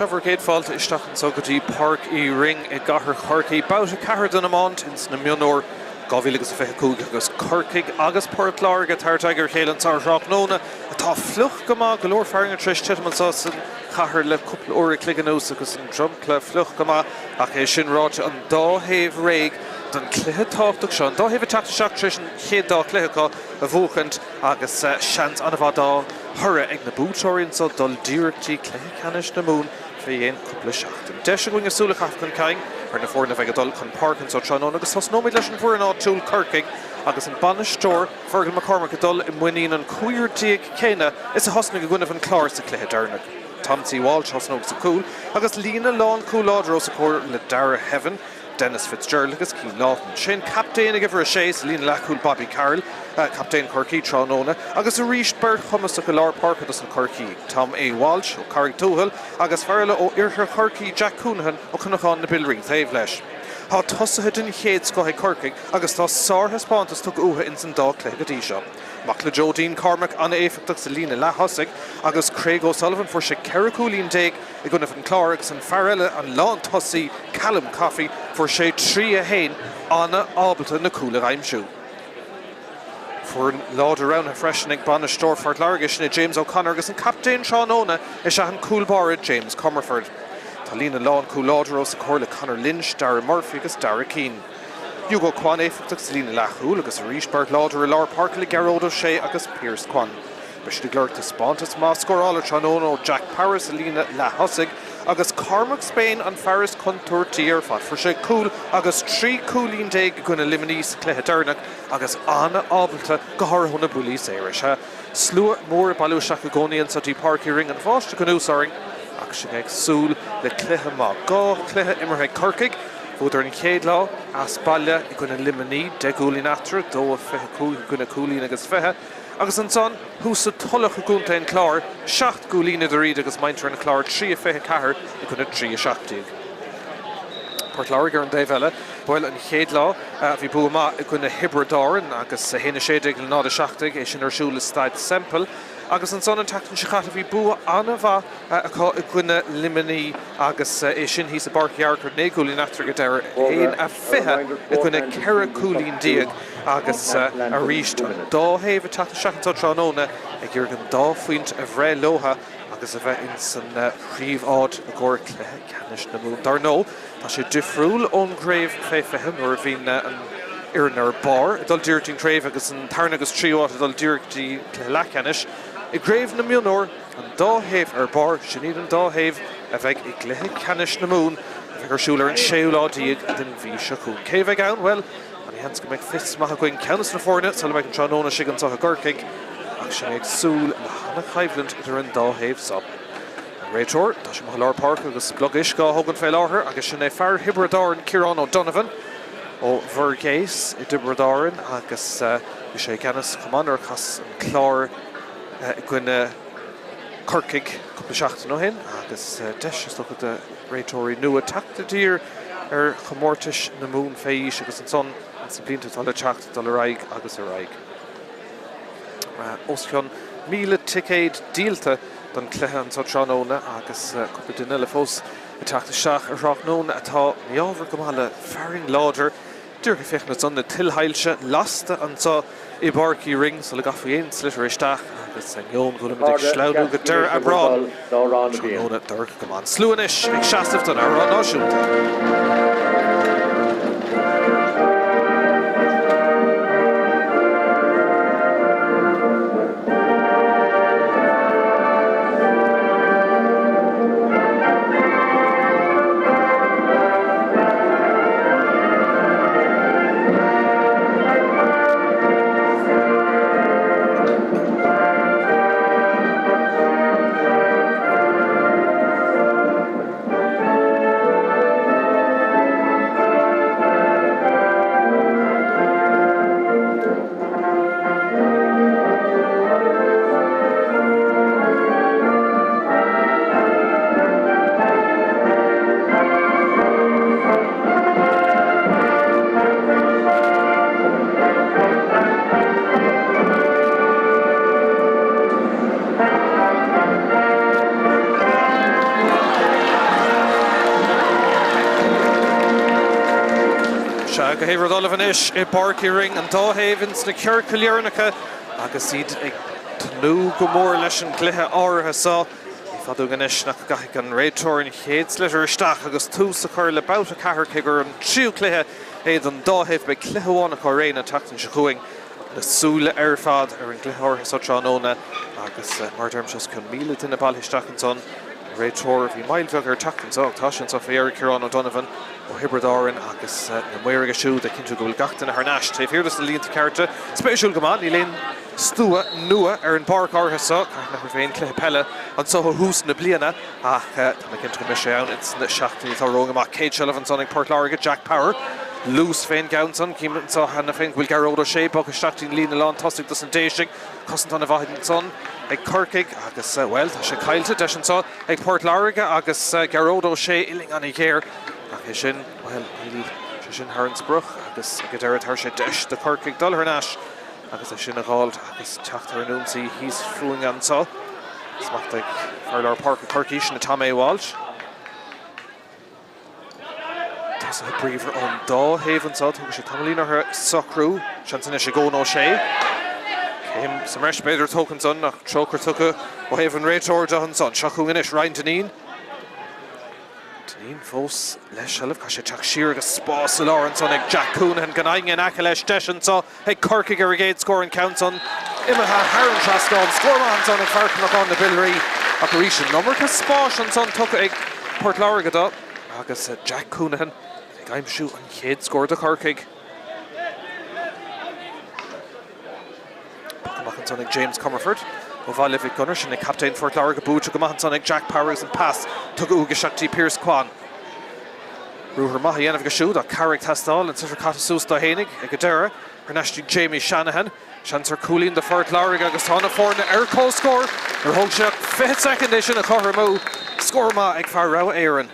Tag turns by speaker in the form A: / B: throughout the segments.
A: Severgate fault isteach so gotí Pairc Rinn I gahar Corcaigh Babhta cahar dun amont in na Mionúr Gábhíle agus fecha cúg agus Corcaigh agus Páirt Láirge Tráchtaire chéile tar Tráchtaire atá fluch go má golóir faring tris titman sa san cahar le cúpla óra cliganús agus an drumcla fluch go má ach é sin ráte an dáhéh réig don cluthe táchtach seo an dáhéh teachta seach tris an chéad dá cluthacha a bhuachant agus seans an bhá dá thura ag na búteoiríonn so dul díreachtaí cluthe canis na mún fé dhéon cúpla seachtain. Deis a going asúla chafcan caing ar na fórna bheith dul chun Pairc so tránón agus thos nóid leis an fuair an áitiúil Corcaigh agus an banistóir Fergal McCormack dul I muíon an cuair díag céine is a hosna go gcuineh an chlár sa cluthe darnach. Tomty Walsh hosnóg sa cúil agus lína lán cúládró sa cóir le dara heaven Dennis Fitzgerald agus Keane Lawton. Sin captain ag ifir a séis lína lechúil Bobby Carroll, captain Corcaigh tránóna agus a ríist Bert Hummus a go lár Páirc agus an Corcaigh. Tom A. Walsh ó Carrick Tuachal agus fearla ó Iarthar Corcaigh Jack Coonahan ó Cunachán na Bilring taobh leis. Tá tosathe den chéad scoithe Corcaigh agus tá sártha spántas tug utha in san dá cluiche dtí seo. Mac le Jodine Cormac anna éifeachtas sa lína lethosig agus Craig O'Sullivan for sé ceiricúlín déag I gcuineh an chlár agus an fearile an lán tosaí Callum Coffey for sé trí a hain anna ábalta na cúla aimsú. For lád around a freisin ag banistóir Páirt Láirge sin James O'Connor agus an captain tránóna is se an cúlbára James Comerford. Tá lína lán cúládró sa cóir le Conor Lynch, Dara Murphy agus Dara Keane. Hugo Kwan éifeachtas sa lína lethúil agus a ríist Bert láidir a lár Páirc le Gearóid O'Shea agus Pierce Kwan. Bes de glúirta spántas má scórála tránóna ó Jack Paris a lína lethosig agus Cormac Spain an Ferris Contourtí ar fad for sé cúl agus trí cúlín déag gona liminí sa cluiche darnach agus anna ábalta go harthúna bulí éirise. Slua mór bailúiseach a gcónaíonn sa tí Páirc Rinn an fáiste gnúsáring ach sin ag súl le cluiche má gá cluiche imirthe Corcaigh Fúdar an chéad lá as baile I gona liminí de gúlín atra dó a fecha gona cúlín agus fethe agus an son hús a tollach a gúnta an chlár 7 gúlín idir riad agus maintar an chlár 3 a fecha cahar I gona 3 a 7. Páirt Láirge an déhheile bhfuil an chéad lá bhí buama I gona hibridáin agus a héna séideag le nád a 7 é sin arsúla staid sempel agus an son an tatan sichata bhí bua anna bha I gona liminí agus é sin hí sa barciarcar né gúlín atra go deir éon a fithe I gona ceire cúlín díag agus a ríist an dáhéh tata seachantá tránóna ag gur an dáfuint a bhré lótha agus a bheith in san príomháid a gcóir cluiche canis na mún. Dar nó tá sé difriúil ón gréibh fé fithe nuair a bhín an ar bar a dul dúirtín tréimh agus an tarna agus tríomháid a dul dúirtí cluiche lecanis I gréibh na Mionúr an dáhéh ar bar sin iad an dáhéh a bheith I cluiche canis na mún a bheith arsúil ar an séoládíag den bhí se cún. Cé bheith ann? Well, an hens go meid fis maith goin ceannas na fórne sa le meid an tránóna sig an sa Corcaigh ach sin ag súl le hana chaibhlant idir an dáhéh sab. An réiteoir tá sé lár Páirc agus blog iscá thugann fé láthair agus sin é fear hibridáin Ciarán O'Donovan ó Bhurgéis I dibridáin agus bhí sé ceannas chumán ar chas an chlár gine Corcaigh cúpla seachtain ó hin agus deis is tucha de réiteoirí nua teachta dír ar chomórtais na mún féis agus an son sa blianta tá le teachta dul a raig agus a raig. Oscion 1000 ticéad díalta don cluiche an sa tránóna agus cúpla duine le fós I teachta seach ar Tráchtaire atá meábhar go mála faring láidir dúir go féach na son na tilhailse lasta an sa I Páirc Rinn so le gafaíon slitir isteach agus an Jón go le sleadú go deir a brán tránóna dúir go máin. Slúanis ag seasamh don ar an náisiúnta. go héad Olivan ish I Pairc Ring an dáhévins na ceir Coilearnacha agus iad ag tnú go mór leis an cluiche áirithe sa I fadú gan ish nach gaith an réiteoir in chéad slitir isteach agus tús a chuir le Babhta Cathair gur an tríú cluiche éiad an dáhéh be cluiche bhána chu réine tatan se chuing na súla fad an cluiche áirithe sa Iomána agus mar derm just chun míle in na ball isteach an son réiteoir bhí mailbheag ar tatan sa tá sin sa Pairc Ciarán O'Donovan ó Hiberdárin agus na muirige siúd a cinnte go bhfuil gachtain a thnáis taobh hiúdas na líonta cearta spéisiúil go maith ní léon stúa nua ar an Pairc áirithe sa nach féin cluiche pelle an so hús na bliana ach tá cinnte go Míchéal it's na seachtaí tá róga amach Céad Sullivan son ag Páirc Láirge Jack Power Lús féin gaunson címan sa hana féin bhfuil Craobh O'Shea agus seachtaí lína lán tosaigh dos an déisiigh cosint an a bhaidin son ag Corcaigh agus well tá sé caiilte deis an sa ag Páirc Láirge agus Craobh O'Shea iling an I chéir ach é sin well sé sin thar an spruch agus go deireadh tar sé deis de Corcaigh dul ar náis agus é sin a gháil agus teachtar an únsaí híos fuing an sa smacht ag fearlar Páirc Corcaigh sin na Tom Walsh Tás a bríomhar an dáhéhann sa tugus sé tamlíonartha socrú sean san is sé gón O'Shea Céim sa meis beidir tócan son nach trócar tucha ó héhann réiteoir dahan son seachúgan is Ryan Deneen fós leis seilimh cá sé teach siar agus spás a láran son ag Jack Cúnahan gan aing an aice leis deis an sa ag Corcaigh ar a géad scór an count son imethe Haran Trascáin scórmahan son ag farcnach an na Billerí a go ríis an numar spás an son tucha ag Páirc Láirge dá agus Jack Cúnahan ag aimsú an chéad scór de Corcaigh Bachán son ag James Comerford ó bhaile bhí gunnar sin ag captain Páirc Láirge búte go maithan son ag Jack Power an pass tuga uga seachtaí Pierce Kwan Rúthar maith dhéanamh go siúd a Carrick Tastáil an tuidir cata sús dá hénig ag go deire ar neistí Jamie Shanahan seansar cúlín de Páirc Láirge agus tána fórna ar cóil scór ar thug sé 5 second é sin a chothair mú scór maith ag fear rogha éireann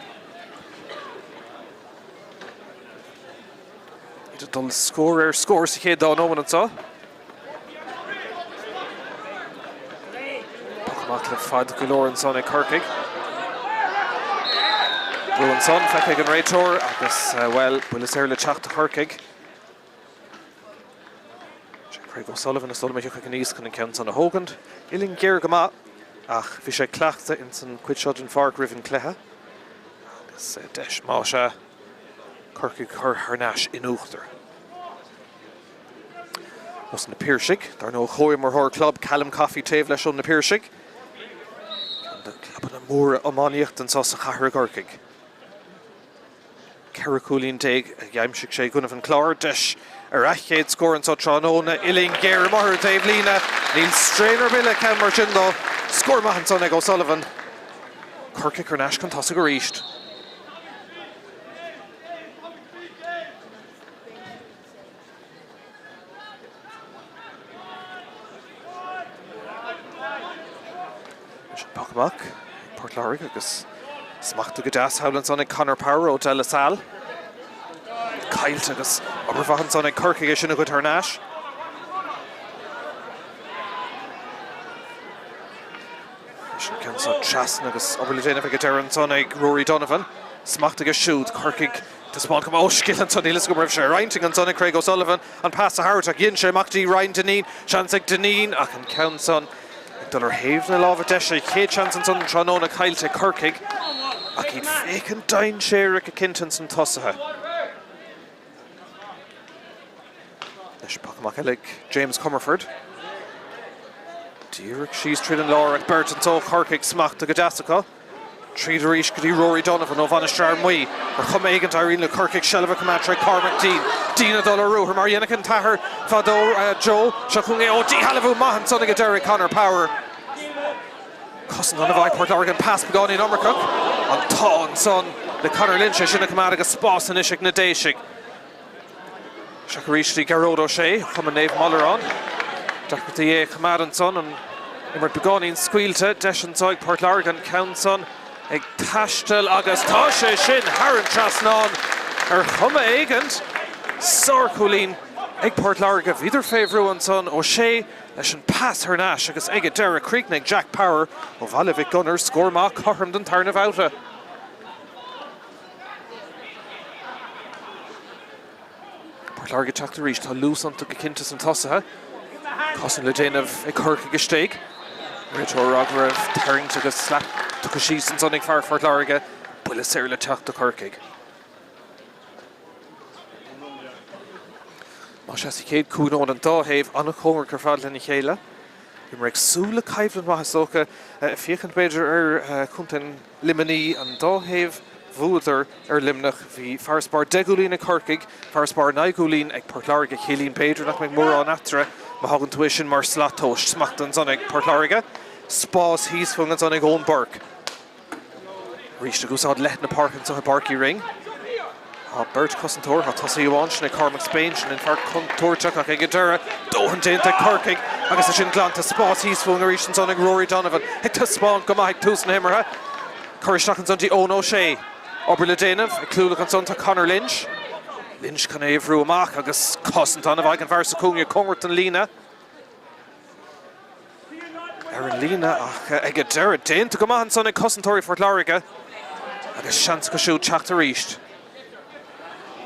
A: Iad dul scór ar scór sa chéad dá nóman an sa Bachach le fad go leor an son ag Corcaigh Bhuain son feiceigh an réiteoir agus well bhfuil is éir le teach de Corcaigh Craobh O'Sullivan is dul meiceach an níos chun an count son a hógand iling géir go maith ach bhí sé cleachta in san cuid seod an Páirc roimh an cluiche agus deis má se Corcaigh chur thnáis in uachtar Os na Pairc dar nó choim mar thóir club Callum Coffey taobh leis na Pairc the club na mór amáníocht an sa chathair Corcaigh Caracúlín teig a gheimsigh sé gunna an chlár deis ar aichéad scór an sa Tráchtaire iling géir maithir taobh lína níl strainer bile ceann mar sin dó scór maithan son ag O'Sullivan Corcaigh ar náis chun tosa go ríist Bachach Páirc Láirge agus smachta go deas howlan son ag Conor Power ó de la Salle caiilte agus obairfachan son ag Corcaigh sin a go thnáis sin ceann son trasna agus obair le déanamh go deireann son ag Rory Donovan smachta go siúd Corcaigh Despáin go ósciil an son ílas go raibh sé reinting an son ag Craobh O'Sullivan an pass a hart ag dhéann sé amachtaí Ryan Deneen seans ag Deneen ach an count son Dul ar héamh lámha deise chéad seans an son Tráchtaire caiilte Corcaigh ach iad fécinn dain séir ag a cintan san tosathe. Leis Bachach eile James Comerford. Díreach síos tríd an láir ag Burton tó Corcaigh smachta go deasacha. Tríd a ríis go dtí Rory Donovan ó bhaina strair muí ar chum éigent airíonn le Corcaigh Shelva Comantre Cormac Dean. Dína dul ar rúthar mar dhéanachan tathair fadó Joe seachún é ó dí halabhú maithan son ag Derek Conor Power. Cosint an a bhaid Páirc Láirge an pass begáin in Ummercook. An tá an son le Conor Lynch sinna cumad agus spás an isiigh na déisiigh. Seach ríistí Craobh O'Shea chum an néamh Mullerán. Deachtaí é cumad an son an immert begáin scuilte deis an sáig Páirc Láirge an count son ag taistil agus tá sé sin Haran Trascáin ar chuma éigent Sorculín ag Páirc Láirge bhíidir féhrú an son O'Shea leis an pass thnáis agus ag Derek Creeknig Jack Power ó bhaile bhí gunnar scór má chothairm den tarna bhauta. Páirc Láirge Tráchtaire reach tá lús an tucha cintas an tosa Cosan le déanamh Corcaigh gesteig Réiteoir Ragh tarring tucha slap tucha síos an sonnig fear Páirc Láirge buile séir le teachta Corcaigh. Má sé céad cúnón an dáhéamh anna chóir gur fáil lena chéile. Im reag súla caibhlann maithas socha fiochan beidir chuntain limaní an dáhéamh bhúdar limnach bhí fearspar 10 gúlín a Corcaigh, fearspar 9 gúlín ag Páirc Láirge célín beidir nach meid mór an atra má hagann tuisin mar slatóis smacht an sonnig Páirc Láirge. Spás híos fung an sonnig ón Pairc. Ríiste gúsáid leith na Pairc an sa Pairc Ring. Bert Commentator ha tosa Iomána sin Cormac Spain sin in fear contourteach ag Dara dóhan déanta Corcaigh agus sin glanta spás híos fún a rísin sonnig Rory Donovan ag tá spáin go maith túsan himmartha Corristeach an sonti Ón O'Shea obair le déanamh ag clúlach an sonta Conor Lynch kann éhrú amach agus cosint an bhaid an bhar sa cúnge congrat an lína an lína ach ag Dara déanta go maith an sonnig Commentator Páirc Láirge agus seans go siúd Tráchtaire ríist.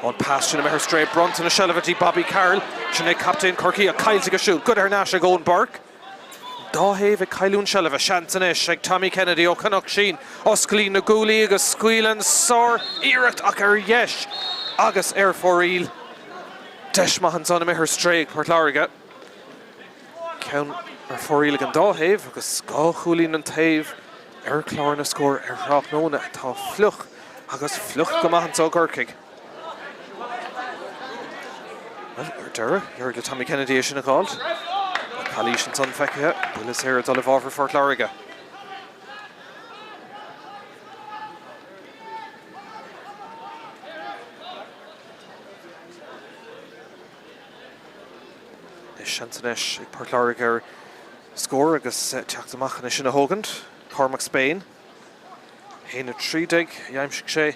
A: On pass sin a meir straight Brunton a Shelvaty Bobby Carroll sin captain Corcaigh a Kyle to go shoot good Nash ag Ón Pairc dáhéamh ag Cailún Shelva seantan is ag Tommy Kennedy ó Connacht sin oscailín na gúlaí agus scuileann sár iirecht ach yes agus fóríl deis maithan son a meir straight Páirc Láirge ceann fóríl an dáhéamh agus gá chúlín an taobh clár na scór Rachnóna tá fluch agus fluch go maithan so Corcaigh. Dara, you're the Tommy Kennedy is in a called. Kalish and son fecca, will is here at Oliver for Páirc Láirge. Is Shantanesh Páirc Láirge score agus teachtamach is in a hogant. Cormac Spain. Haina Trídig, Yaimshik Shea.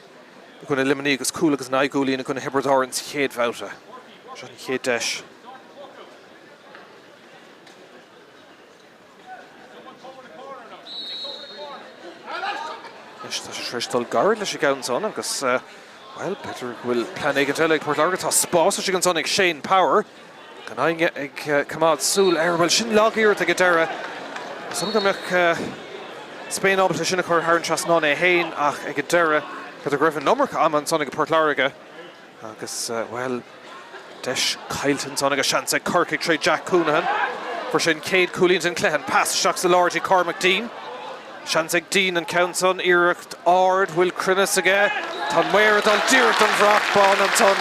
A: We're going to eliminate as cool as Naiguli and going to Heberdar and Chéad Babhta. Johnny Chéad Desh. Tristal Garrett leis gan son agus well better will plan ag Páirc Láirge tá spás leis gan son ag Shane Power gan aige ag cumad súl well sin lágíir ag Dara some of them Spain obviously sin chur Haran Trasnán é hain ach ag Dara go a Griffin number am an son ag Páirc Láirge agus well deis Cailton son ag a chance ag Corcaigh trade Jack Coonahan for sin Cade Coolins and Clehan pass shocks the Láirge Cormac Dean Shanzig Dean and Countson, Irecht, Ard, Will Crinnis again. Tan Weir, Don Deert, and Vrackbon, and Ton.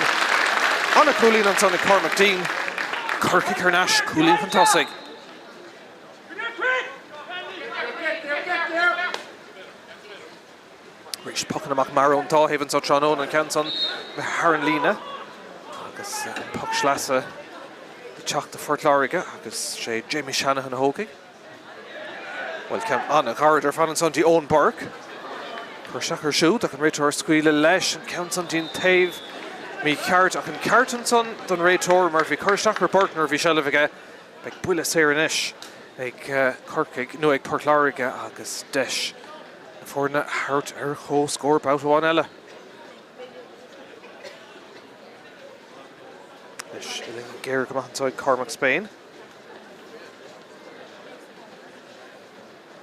A: Anna Coolin and Son, and Cormac Dean. Corcaigh Kernash, Coolin and Tossig. Rich Puckenamach Maron, Dáhaven, so Tronon, and Countson, Haran Lena. Agus Puck Schlassa, the Chalk the Páirc Láirge, agus Jamie Shanahan Hogie. Well, cam Anna Corridor fan son the own Pairc. Corcaigh shoot, I can rate her squeal lesh and count on Dean Tave. Míchéal, I can carton son, done rate her Murphy Corcaigh Pairc Murphy Shelvaga. Like Bulla Serenish, like Corcaigh, no, like Páirc Láirge, agus Desh. For na hurt ho score about 1 ella. Desh, Gary come outside Cormac Spain.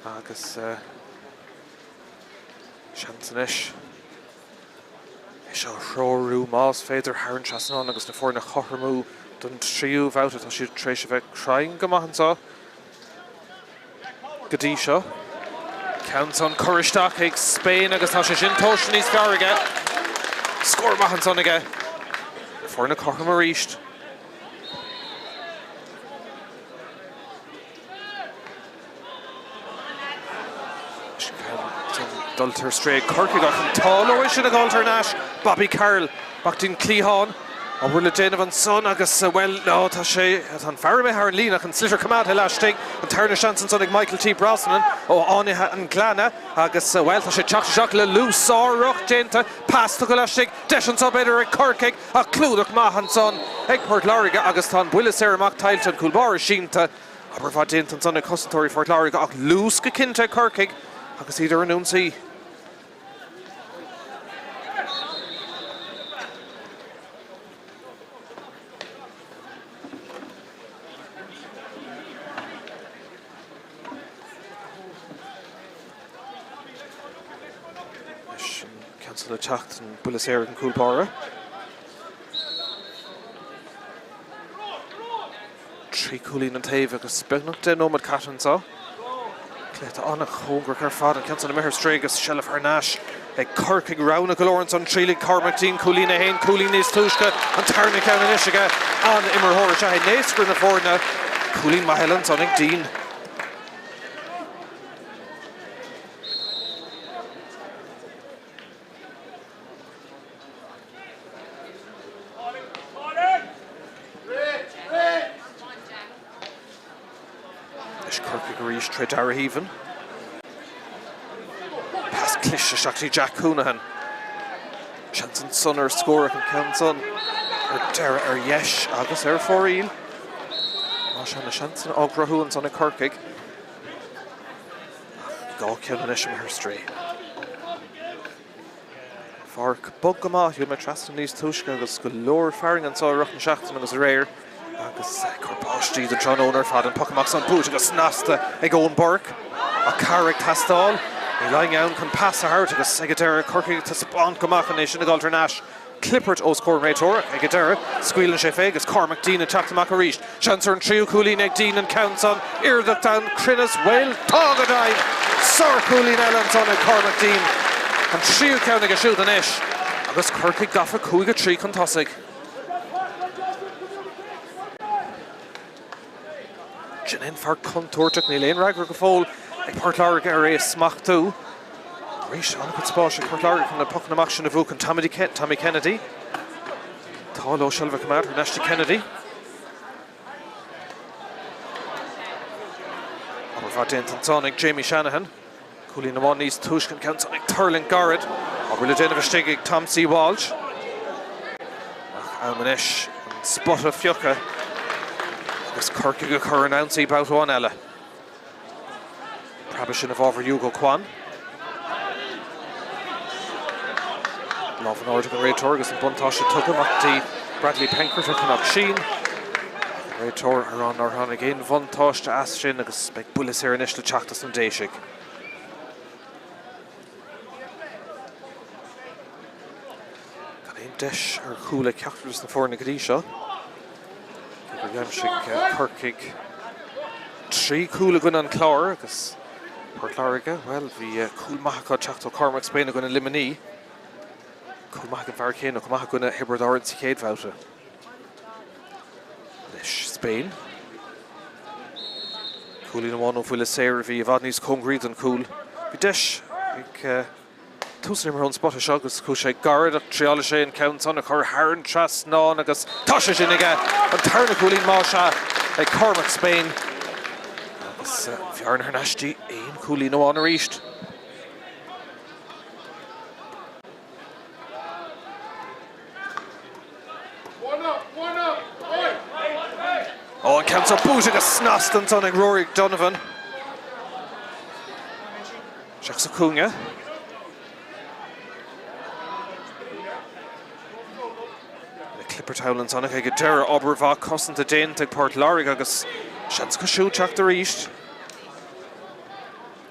A: Agus Shantanish is a Rorú Más Féidir Haran Trasnán agus na fór na Chotharmú don tríú bhauta tá siad tréis bheith crying go maithan sá Godí seo Counts on Corristeach ag Spain agus tá sé sin tóistin níos fearr aige scór maithan son aige fór na Chotharmú ríist Dulter straight Corcaigh got an tall sin a Galter Nash Bobby Carroll back in Clehan a bhfuil le déanamh an son agus well no tá sé an fear mé Haran Lína an slitter cumad he leistigh an tarna seansan son ag Michael T. Brosnan ó ánithe an Glanna agus well tá sé teach le lúsárach déanta pass go leistigh deis an sobbéidir ag Corcaigh a clúdach maithan son ag Páirc Láirge agus tá buile séir amach tailtean Coolbar sínta a bhar déanta an son ag Commentator Páirc Láirge ach lús go cinnte Corcaigh agus idir an únsaí. le teacht an bulas éire an cúlpáire. Trí cúlín an taobh agus beagnach den ómad catan sa. Cléta annach chóngrach ar fad an ceann an mithir strégus Shelf Harnash ag Corcaigh round go Lawrence an trílig Cormac cúlín a hain cúlín níos túisce an tarna ceann an isige an imar hóir se haid néascr na fórna cúlín mahelan son ag dín. Tráchtaire even. Pass clish actually Jack Hounahan. Chance and Son score can count son. Dara Yesh agus for eel. Marshall chance and Ograhu and son of Corcaigh. Go kill an isham her stray. Pairc Bogama, you may trust in these Tushka agus go lower firing and saw Ruchan Shachten agus rare. Agus Corpáistí den John owner fad an Pocamax an Boot agus snasta ag Owen Burke a Carrick Tastal I lying out can pass a heart agus Egadera Corcaigh to spawn Comach nation ag Alternash Clippert o Commentator Egadera squealing sé fé agus Cormac Dean and Tráchtaire reached Chancer and Trio Coolín ag Dean and counts on Irdach down Crinus Whale Togadine Sir Coolín Ellens on ag Cormac Dean and Trio count ag a shoot an ish agus Corcaigh gaffa Cúige trí chun tosig. Janine for contortic ní léon raggur go fóil ag Páirc Láirge ar éis smach tú. Rís an go spáis ag Páirc Láirge chun na puck na mach sin a bhú chun Tommy Kennedy. Tá ó Shelva cumad ar Nashty Kennedy. Aber bhá déantain son ag Jamie Shanahan. Cúlín amán níos túiscin count ag Thurling Garrett. Aber le déanamh stig ag Tom C. Walsh. Ach Almanis an spot of fiocha. Agus Corcaigh go chur an ounce about one eile. Prabishin of over Hugo Kwan. Love an order Ray Torgus and Buntosh took him up the Bradley Penkert took him up Sheen. Ray Tor around Norhan again. Buntosh to Ashin agus big bullets here initially Chachtas and Dashik. Got a dish or Hula Cactus the four Nigadisha. Corcaigh trí cúla gun an chlár agus Páirc Láirge well bhí cúlmacha teachta Cormac Spain a gun an Limini cúlmacha an Bharcéin a cúlmacha gun a Hibbard Oran sa céad bhabhta leis Spain cúlín amháin ó bhuiile séir bhí a bhad níos congríd an cúl bhí deis ag túsna mar an spot seo agus cú sé garad ach tríála sé an count on a chur Haran tras ná agus tá sé sin ige an tarna cúlín má se ag Cormac Spain agus bhearn Harnashtí éon cúlín amháin a ríist. Oh, an count on Boot agus snast an son ag Rory Donovan. Seach sa cúnga. Clippert Howlands on a Egadera Oberva cosint a Dane ag Páirc Láirge agus chance go siú teachta ríist.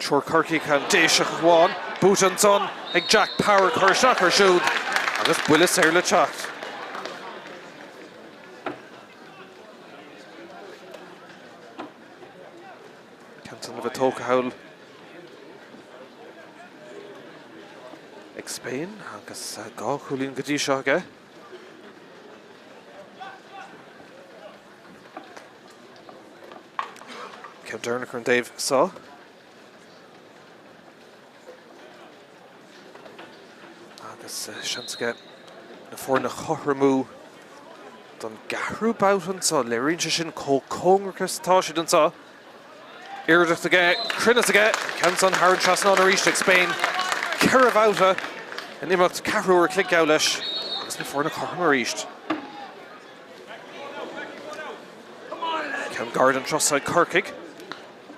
A: Chor Corcaigh can déiseach bháin Boot an son ag Jack Power chur seach ar siúd agus builis éir le teacht. Canton of a tóca haul ag Spain agus gá Cúlín go dtí seo aige. Dernick and Dave saw. Agus chance get na fór na chothramú don gahrú boutan sa le rinse sin có cóngrachas tá si don sa. Iridach aige, Crinus aige, Canson Haran Trasná na ríiste ag Spain. Ceirh bhauta an imacht cahrú ar clic gabh leis agus na fór na chothramú ríist. Ceann Gardan trosá Corcaigh.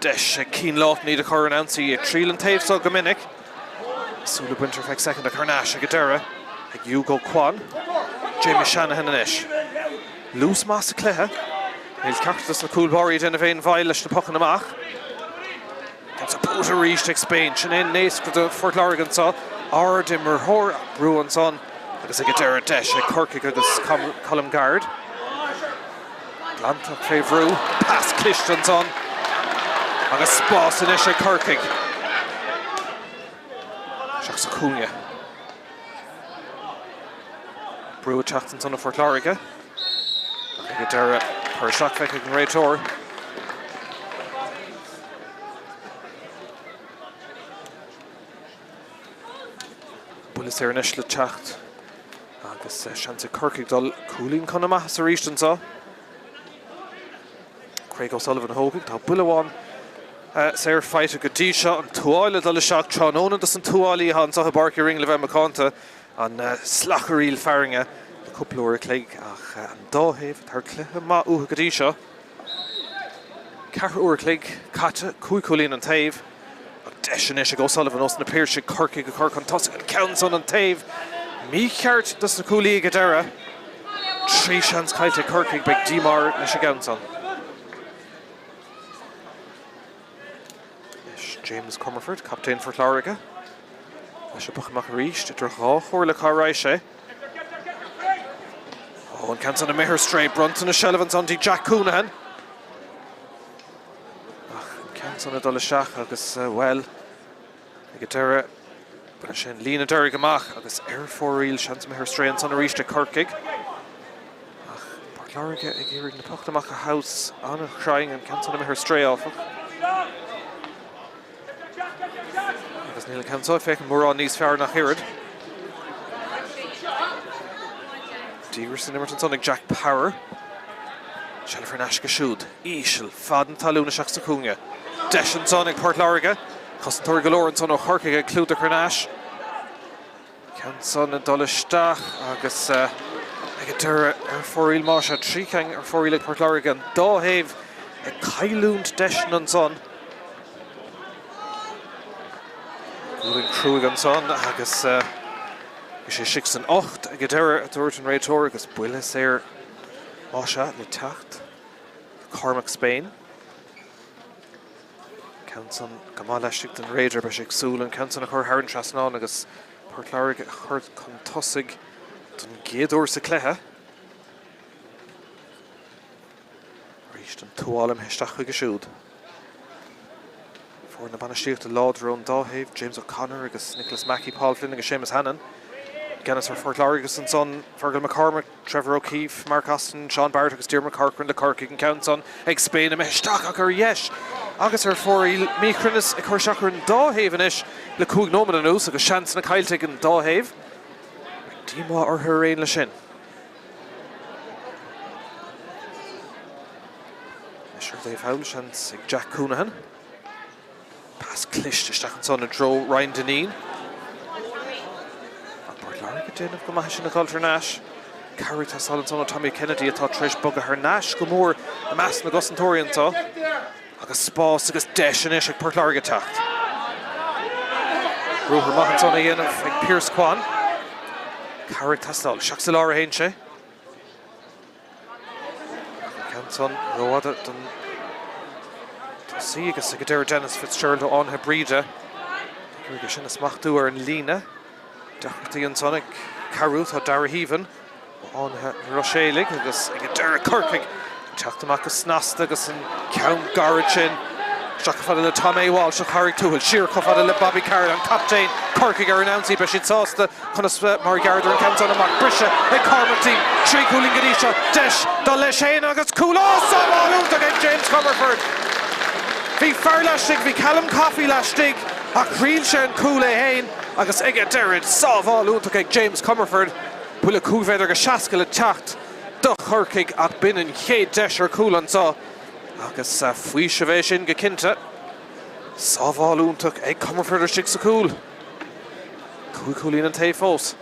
A: Deis a cín láth níd a chur an ounce ag tríl an taobh so go minic. Súla Winter feich second ag Harnash ag Egadera ag Hugo Kwan. Jamie Shanahan an ish. Lús más a cléthe. Níl ceachtas na cúlbáirí den a bhéin bhaile leis na puchan amach. That's a Boot a ríist ag Spain. Sin éon néas go do Páirc Láirge an sa. Ard in Murhor, Bruin son, agus a Gadera Desh, a Corcaigh agus column guard. Glantach fé Bhrú, pass Clishton son, agus Spás in Isha Corcaigh. Seachs hAoine. Bhrú Teachtan son of Fort Láirge. Gadera Pairc feic an réitor. Bulas ar an isle teacht. Agus seansa Corcaigh dul cúlín chun amach sa rístan sa. Craig O'Sullivan hógig, tá buileháin sé ar feite go dtí seo an túáile dul seach Tránóna dus an túálaí an sa barci ring le bheith macánta an slacharíl fearinge le cúplúir cléig ach an dóhéh tar cluthe má uatha go dtí seo. Ceathair uair cléig caite cúlín an taobh. Deis is go O'Sullivan os na Pairc Corcaigh go Cork an tosig an Counson an taobh. Míchéal dus na cúlaí Gadera. Trí seans cailte Corcaigh beag dímar na Counson. James Comerford, captain for Láirge. Leis a bucha mac a ríist, idir dhá chóir le cá sé. An Counson a mehar stray, Brunton a Shelevans on Jack Coonahan. Counson a dul seach agus well. Gadera, but sin lína deirg amach agus fóríl seans mehar stray an son a ríist a Corcaigh. Port Láirge ag éireadh na pocht amach a house an a chraing an Counson a mehar stray áfach. Agus níl Counson feic an mórán níos fearr nach hirid. Dígurson immerton son ag Jack Power. Shelfer Nash go siúd. Ísil fad an talúna seach sa cúnge. Deis an son ag Port Láirge. Costantóir golóir an son ó Corcaigh ag clúdach ar Nash. Counson a dul isteach agus ag Gadera ar fóríl má se tríchang ar fóríl ag Port Láirge an dóhéh ag cailúnt deis an son. Gúlinn Craobh an son agus sé 6-8 a Gadera a dúirt an réitor agus builis ar máise le teacht Cormac Spain. Counson gamá leistigh den réidir beis ag súil an Counson a chur thar an trasnán agus Port Láirge chuir chun tosaigh don géadúir sa cléthe. Ríist an túálam heisteach chuig go siúd. For na banistíocht a ládró an dóhéh, James O'Connor agus Nicholas Mackey, Paul Flynn agus Seamus Hannon. Gannis ar Fort Láirge an son, Fergal McCormick, Trevor O'Keefe, Mark Austin, Sean Barrett agus Diarmaid Corcoran de Corcaigh an Counson ag Spain a meisteach ach ar yes. Agus ar fórí Mícrinnis ag chuir seachar an dóhéh inis le cúig nómad an ús agus seans na cailte an dóhéh. Díma ar thar réin le sin. Sure Dave Howell seans ag Jack Coonahan. Pass Clish isteach an son a dro Ryan Deneen. Port Láirge déanamh go maith sin na cultúir Nash. Carry tá Solon son ó Tommy Kennedy atá treis bugad ar Nash go mór a meas na Gosantóirean tá. Agus Spás agus deis an ag Port Láirge teacht. Rúthar maith an son a dhéanamh ag Pairc Quan. Carry tá stáil seach sa láir a hain sé. Counson roiada don sí agus a Gadera Dennis Fitzgerald ó anthe bríde. Go sin is machtú ar an lína. Deachtaí an son ag Craobh tá Dara Hívan ó anthe Rosélig agus ag Gadera Corcaigh. Teacht amach go snasta agus an ceann garad sin. Seach fada le Tom A. Walsh a Harry Tuchel. Siar fada le Bobby Carroll an captain Corcaigh ar announcí be siad sásta chun mar Garda an Counson amach brise ag Cormac team. Trí cúlín gadísio. Deis dá leis héin agus cúlá sábháilúnta ag James Comerford. Bhí fearr leistigh, bhí Callum Coffey leistigh ach riil sé an cúla héin agus ag Derid sábháilúnta ag James Comerford. Bhuaile cúbhéidir go seaca le teacht do Corcaigh ach bin an chéad deis ar cúlan sa. Agus faoi se bheith sin go cinnte. Sábháilúnta ag Comerford ar stig sa cúl. Cúlín an taobh fós.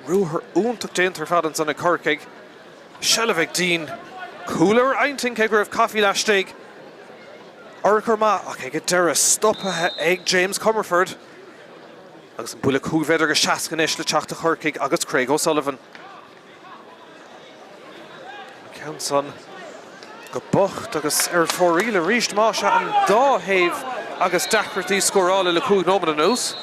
A: Rúthar úntaach déantar fad an son ag Corcaigh. Shelevh Dean. Cooler einting ag raibh Coffey leistigh. Orchar ma ach ag Gadera stoppathe ag James Comerford. Agus an buaile cúbhéidir go seacan is le teachta Corcaigh agus Craig O'Sullivan. Counson go bocht agus ar fóríl a ríist má se an dóhéh agus dachratí scorála le cúig nómad an nús.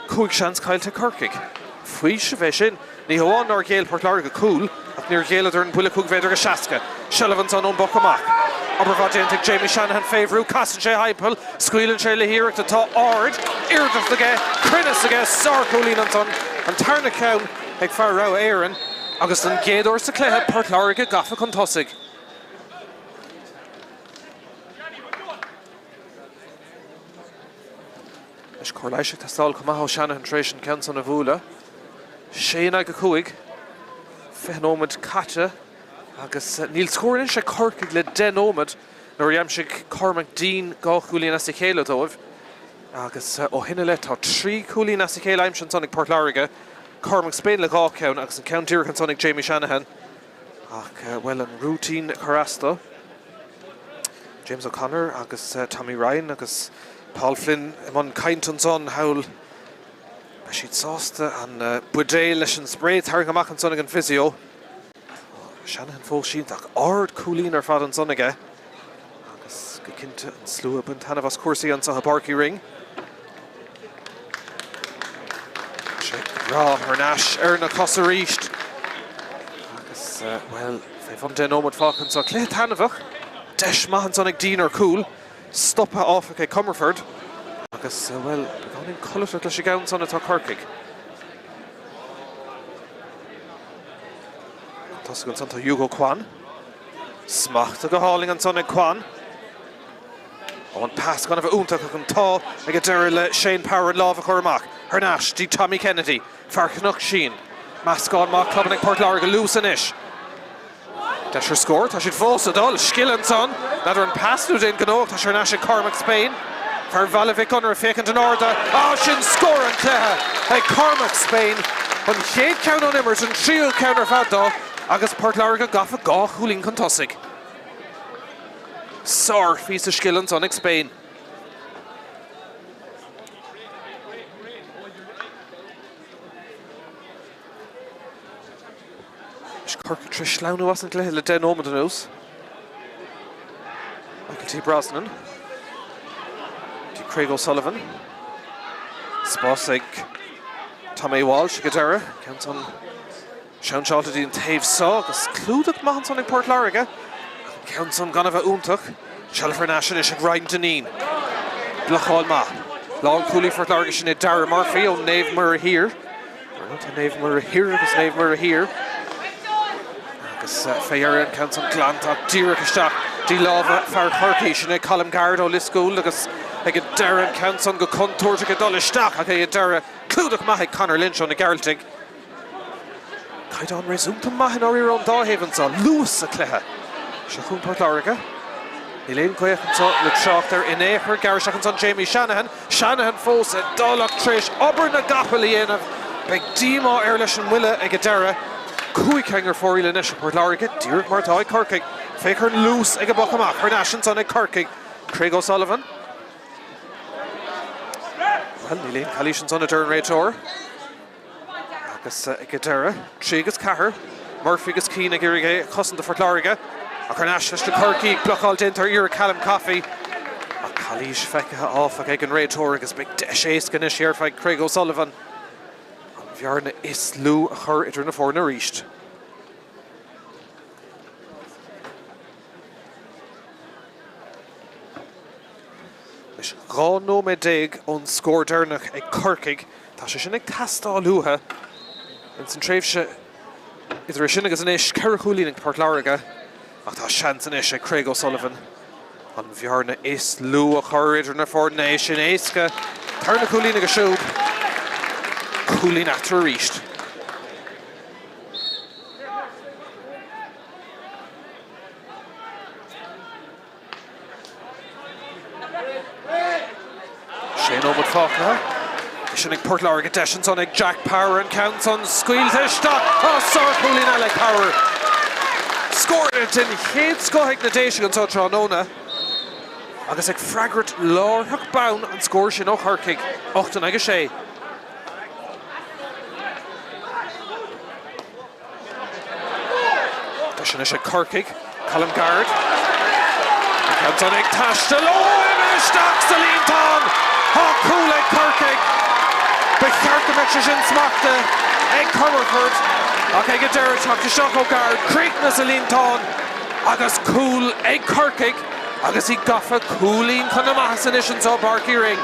A: Cúig seans caiilte Corcaigh. Faoi se bheith sin, ní hAoine nár géal Páirc Láirge cúil, ach níor géad ar an bhuile cúig féidir go seasca. Sullivan's an boc amach. Obervadjentic Jamie Shanahan favourú, casan sé haimpel, scuilann sé le hiireachta atá ard, irdach aige, crinnes aige, sár cúlín an tarna ceann ag fear rá éireann, agus an géadúir sa cléthe Páirc Láirge gafa chun tosaigh. Is Corlaisiach tastal Cumá Shanahan tréis an ceann san a bhúla. Séana go cúig, fenómad caite, agus níl scórin sé Corcaigh le denómad, nor dhéimsigh Cormac Dean gá cúlín as a chéile dóibh. Agus ó hinne le tá 3 cúlín as a chéile aimsin sonnig Páirc Láirge, Cormac Spain le gá ceann agus an ceann tíorchan sonnig Jamie Shanahan. Ach well an routine carasta. James O'Connor agus Tommy Ryan agus Paul Flynn man Cainton son hawl Bashid Sásta an Budé leis an spray tharing amach an sonnig an physio. Shanahan fól síntach ard cúlín ar fad an sonnige. Agus go cinnte an slú an tanmh as cuasaí an sa Pairc Ring. Rá ar náis ar na cosa ríist. Agus, well, fé fan denómad fácan sa clé tanmhach. Deis maithan sonnig Dean ar cúl. Stoppa áfach é Comerford. Agus, well, begánin colasach leis a gabhann son atá Corcaigh. Tosaigh an son tá Hugo Kwan. Smachta go háling an sonnig Kwan. Ó an pass gan a bheith úntach ach an tá ag a deir le Shane Power lámh a chur amach. Harnáis dí Tommy Kennedy. Farchnach sin. Mascán má clubban ag Páirc Láirge lús inis. Deis ar scór, tá siad fós a dul, skillan son. Nadidir an passnú déin gnóch, tá siad náis ag Cormac Spain. Far Valavic gunnar a fécant an orda. Sin scór an cléthe ag Cormac Spain. An chéad ceann an immers, an tríú ceann ar fad dó, agus Páirc Láirge gafa gá chúlín chun tosaigh. Sár fís a skillan son ag Spain. Cork Trisleáin was an cléthe le denómad an ús. Michael T. Brosnan. Craobh O'Sullivan. Spás ag Tommy Walsh go deire. Ceann son Sean Shalta dí an taobh sá agus clúdach maithan son ag Páirc Láirge. Ceann son gan a bheith úntach. Shelfer Nash is ag Ryan Deneen. Blachál ma. Long cúlí Páirc Láirge sin é Dara Murphy ó Naomh Mura hir. Tá Naomh Mura hir agus Naomh Mura hir. Agus féaran ceann son glantach díreach isteach. Dí lábha fear Corcaigh sin é Colm Gard ó Liscúil agus ag a deire ceann son go contúirte go dul isteach ag é a deire clúdach maith ag Conor Lynch ó na Gaeltaigh. Caidán réasúnta maithin áirí an dáhéivan sa luas a cléthe. Se chun Páirc Láirge. Ní léon coiachan sa le Tráchtaire in éair garaisteach an son Jamie Shanahan. Shanahan fós a dálach tréis obair na gapal dhéanamh. Beag díomá ar leis an bhuile ag a deire. Cúig cheangar fórí le neis Páirc Láirge. Díreach mar tá ag Corcaigh. Féchar lús ag a boc amach. Harnáis an son ag Corcaigh. Craobh O'Sullivan. Well, ní léon cailíos an son a deir an réiteoir. Agus ag a deire. Trí agus cethair. Murphy agus Keane ag iarige cosan de Páirc Láirge. Ach Harnáis leis na Corcaigh blachál déantar iar Callum Coffey. Ach cailís feicethe áfach ag an réiteoir agus beag deis éascan is ar feig Craobh O'Sullivan. An bhearna is lú a chur idir na fór na ríist. Leis gá nómad déag ón scór dearnach ag Corcaigh, tá sé sin ag tastáil luatha. In san tréimhse idir sin agus inis ceithre chúlín ag Páirc Láirge, ach tá seans inis ag Craobh O'Sullivan. An bhearna is lú a chur idir na fór na sin éasca. Tarna chúlín ag a siúd. Chúlín after a ríist. Shane Ómad fácna. Sin ag Páirc Láirge deis son ag Jack Power and ceann son scuilte isteach. Sár chúlín eile Power. Scóirte in chéad scóthaigh na déise an tá Tránóna. Agus ag freagart láthach bán an scóir sin ó Corcaigh. 8-6. Tá sin is ag Corcaigh. Colm Gard. Ceann son ag taiste Corcaigh sa líntán cool ag Corcaigh ba chearcha me sin smachta ag Comerford ach ag deire teachta seach ó gard críochna sa líntán agus cool ag Corcaigh agus í gafa coolín chun na maithas inis an so Pairc Ring.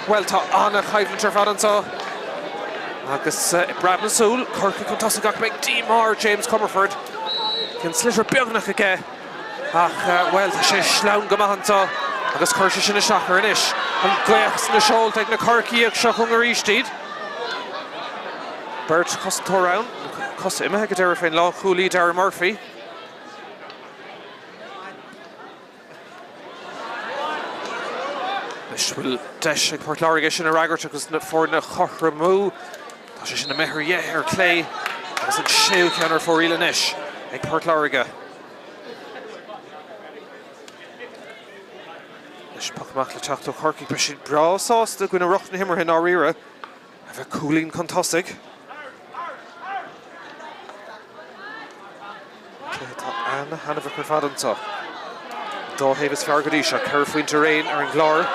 A: Well, tá anna chaimhlintar fad an so agus brad na súl Corcaigh chun tosa gach meid dímar James Comerford cin slitir beagnach aige ach well tá sé slán go maith an so agus chuir sé sin na seachar inis an gléachs na seolta ag na Corcaigh ag seo chun ar ístíd. Bert Costantórán Costa imime go deire féin lá chúlaí Darragh Murphy. Bhfuil deis ag Páirc Láirge sin a ragart agus fór na chothra mú. Tá sé sin na methar ar clé agus an séú ceann ar fór íle inis ag Páirc Láirge. Leis pachamach le teacht ó Corcaigh ba sin brá sásta gine rocht na himar hin á riire a bheith coolín chun tosaigh. Tá anna hanamh chu fad an so. Dá héhas fear go dtí se chuir faointe réin ar an gláir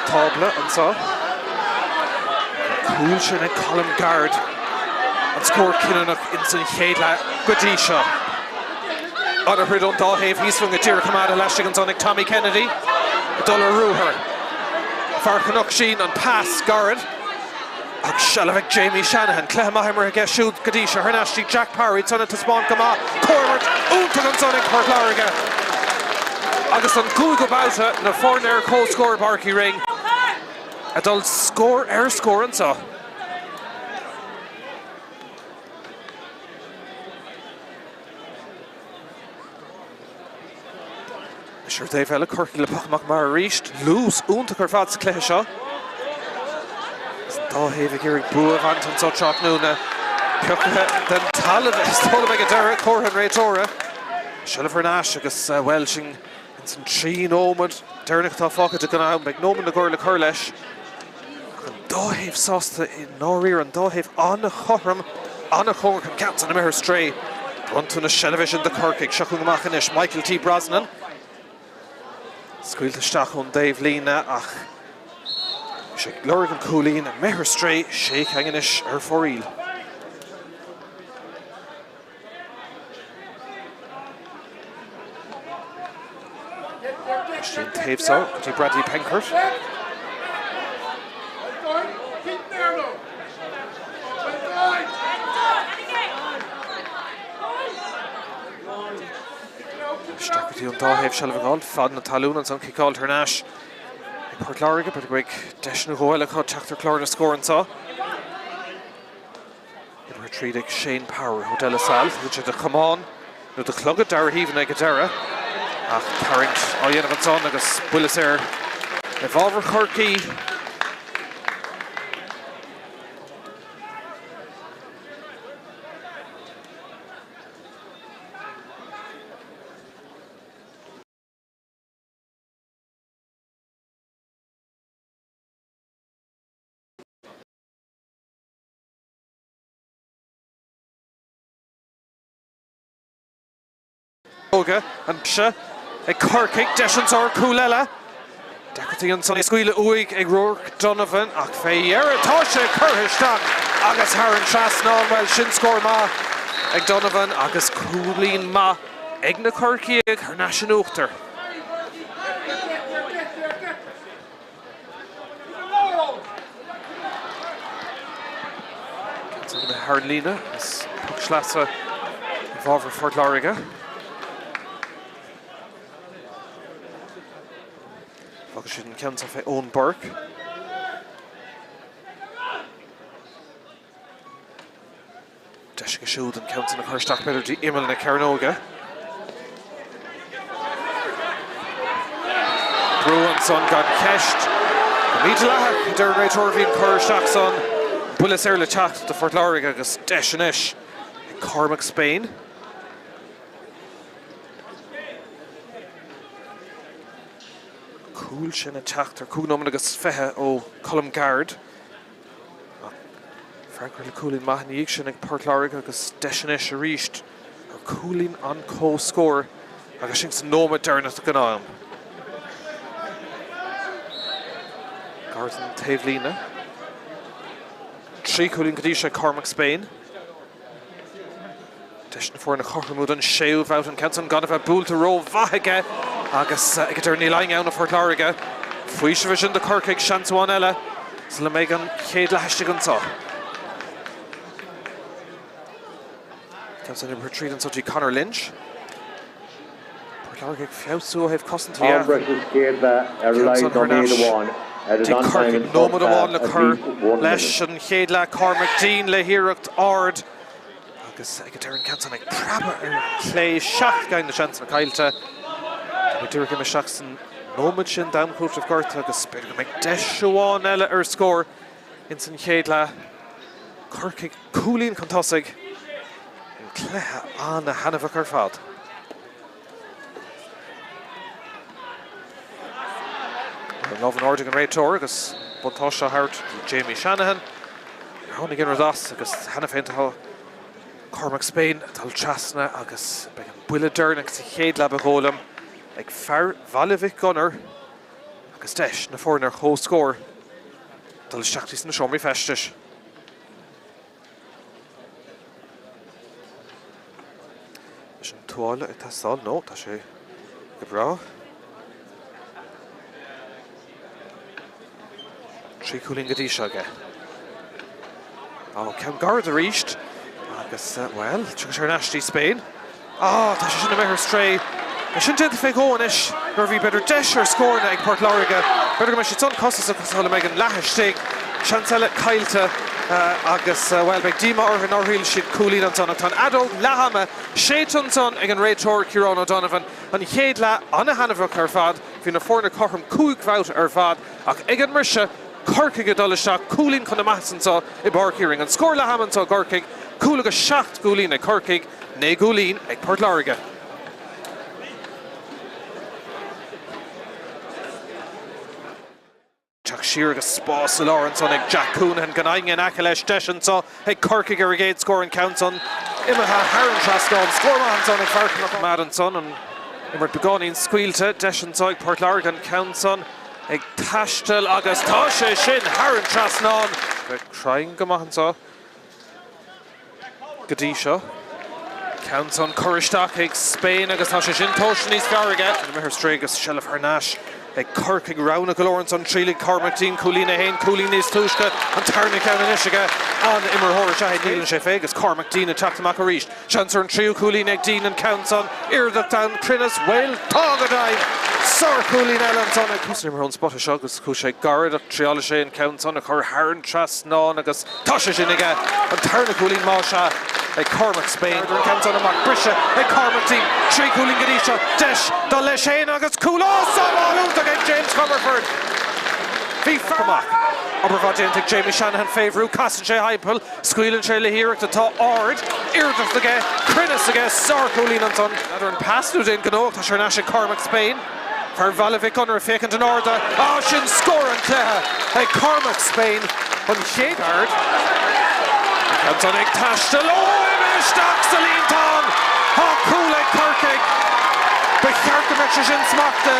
A: tábla an so. Cool sin ag colm gard an scór cinnach in san chéad go dtí seo. Anna chuir don dá héh híos fun go tíre cumada leistigh an son ag Tommy Kennedy. Dul a rúthair. Farchanach sin an pass gard ag sealamh Jamie Shanahan cléthe maithimar ag siúd go dtí seo tharnastí Jack Parry tonna taspáin go maith Cormart úntaigh an son ag Páirc Láirge. Agus an cúl go Babhta na fórnéir cóscóir Pairc Ring a dul scór ar scór an so. Sure Dave eile Corcaigh le pachamach mar a ríist lús úntaigh ar fad sa cléithe seo. Dá héh ag iarraigh buamh an so teach núna peochathe den talamh tóla me go deire cóthain réitóra. Sealamh ar náis agus well sin san trí nómad deirnach tá fágad go ná meid nómad na gcóir le chur leis. An dá héh sásta i náiríre an dá héh anna chothram anna chóir chun ceann na mithir stray. Brunta na television de Corcaigh seo chun amach inis Michael T. Brosnan. Scuilteteach ón Dave Lína ach sé leir an coolín a mithir stray sé cheann inis ar fóríl. Sin taobh so go dtí Bradley Penkert. Stacatí an dá héh sealamh gáil fad na talún an son Míchéal tarnáis ag Páirc Láirge but go ag deis na ghóil chu teachtar clár na scór an so. Ibar tríd ag Shane Power ó Della Sal go sé de chumán nó de chlogad Darragh híomhann ag go deire ach tarint á dhéanamh an son agus bulas ar le bhábhar Corcaigh. An se ag Corcaigh deis or cúil Deacatí an son scuile uig ag Rourke Donovan ach fé dhearad tá sé curthisteach agus thar an trasnán well sin scór ma ag Donovan agus cúlín ma ag na Corcaigh ar naisian uachtar. Cant na Harlína is puc slasa bhábhar Páirc Láirge. Agus sin ceanta fé ón Pairc. Deis go siúd an ceanta na chuirteach beidir dí imil na Cearnóga. Brúan son gan ceist. Míchéal lethach deir réitóir bhíon chuirteach son bulas ar le teacht de Páirc Láirge agus deis inis Cormac Spain. Cool sin a teachtar cúgnóman agus fethe ó colm gard. Frankar le coolín maithníigh sin ag Páirc Láirge agus deis inis a ríist ar coolín an có scór agus sin san nómad dearnach go náam. Garden Tavlina. Trí Cúlín Gadisha Cormac Spain. Deisna for na Chormúd an Séú out an Kenton gan a búl to ró vaige agus idir Nílaing ann of Láirge. Fuis vision the Corcaigh Shantuan ella. So le méid an chéad le heiste an tá. Kenton in retreat an sotí Conor Lynch. Láirge fiawsú have cosint to
B: Armbrust is scared that Airline nominated one.
A: Dí Corcaigh nómad amháin le chur leis an chéad le Cormac Dean le hiireacht ard. Agus idir an Kenton ag praba clé seach gain na chance na cailte. We dúir go me seach san nómad sin damcút of Gort agus beidir go méid deisiúáin eile score in san chéad le Corcaigh Cúlín Contosaigh in cléthe an na Hanamh ar fad. Love an Ordig and Ray Tor, agus Buntasha Hart, Jamie Shanahan. H'aoine gin Rodas, agus Hannah Feintal, Cormac Spain, Tal Chasna, agus Began Builadern, agus Chéad Lab Holam, ag Far Valovic Gunner, agus Desh, na foreigner ho score. Tal Shaktis na Shomi Festish. Is an tuála ag tasal, no, tá sé go bra. Trí Cúlín Gadisha ge. Ceann Garda ríist. Agus, well, tuag sé Nasty Spain. Tá sé sin na methir stray. Sin did fé h'aoine gur bhí beidir deisir scórna ag Páirc Láirge. Beidir go me si tún costas agus thola méid an leithiste. Seansile cailte agus, well, beag díma orthan áthriil siad Cúlín an tonna. Tá adó lehama sé tunton ag an réitóir Ciarán O'Donovan. An chéad le anna Hanamh ar fad. Bhí na fórna chorm cúig bhát ar fad. Ach ag an marse Corcaigh a dul isteach Cúlín chun na maithsantá I Pairc Uirinn. An scór le hamantá Corcaigh cúla go 7 Cúlín ag Corcaigh, 9 Cúlín ag Páirc Láirge. Teach siar agus spás a Lawrence ag Jack Coonan gan aing an aice leis deisintá ag Corcaigh ar a géad scór an count-on. Imethe Haran Trastáin scór maithantá ag Páirc Madanson an imar begáín scuilte deisintá ag Páirc Láirge an count-on. Ag taistil agus tá sé sin Haran Trasnáin. Crying go maithantá. Gadisha. Count-on Coristeach ag Spain agus tá sé sin tóistin níos fearige. An mithir stray agus Shelf Harnash. Ag Corcaigh Rowna Lawrence on Trílig Cormac Dean Cúlín a hain Cúlín níos túisce an tarna ceann isige an imar hóir se nílan sé fé agus Cormac Dean a teachtamach a ríist. Chancellor an tríú Cúlín ag Dean an count-on Irdach down Crinnas Whale Tágadine. Sir Cúlín Ellenton ag cús imar hon spot a seo agus cús sé garad ach triála sé an count-on a chur Haran Trasnáin agus tá sé sin ige an tarna Cúlín má se ag Cormac Spain an count-on amach brise ag Cormac Dean Trí Cúlín Gadisha Deis dá leis sé agus cúlá ag James Comerford. Bhí farmach. Obervadjent ag Jamie Shanahan favourú casan sé haipil scuilann sé le hiireacht atá ard Irdach aige Crinnas aige Sir Cúlín anton. Idir an pasnú den gnóach tá sé náis ag Cormac Spain. Far Valovic Gunner fécant an orda. Sin scór an cléthe ag Cormac Spain an chéad ard. Anton ag taistil imisteach sa líontán. Cúl ag Corcaigh. Bechearcamach sé sin smachta.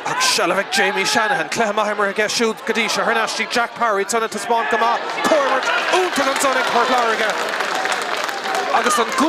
A: Ag Shelf Jamie Shanahan, Cléthe maithimir ag siúd Gadisha, Harnasty Jack Parry, tunna to spáin go maith, Cormac úntainn an son ag Páirc Láirge. Agus an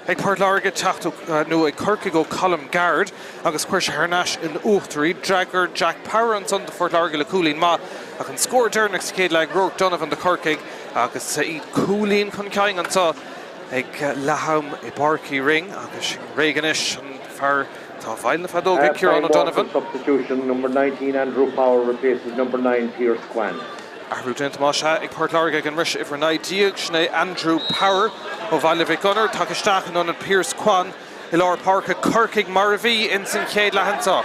A: Ag Pairc Láirge teachtú nó ag Corcaigh go column guard agus cuir sé thnáis in uachtarí dragger Jack Power an son de Pairc Láirge le cúlín má ach an scór dearnach sa céad le Rourke Donovan de Corcaigh agus iad cúlín chun ceang an tá ag letham I Barkey Ring agus réganis an fear tá bhaile fadóg ag Ciarán O'Donovan.
B: Substitution number 19 Andrew Power replaces number 9 Pairc Squan.
A: Ahrú déanta má se ag Pairc Láirge an riise ifar 9 díag sné Andrew Power ó bhaile bheith gunnar tá isteach an Pairc Squan I lár Páirc Corcaigh mar a bhí in san céad lehananta.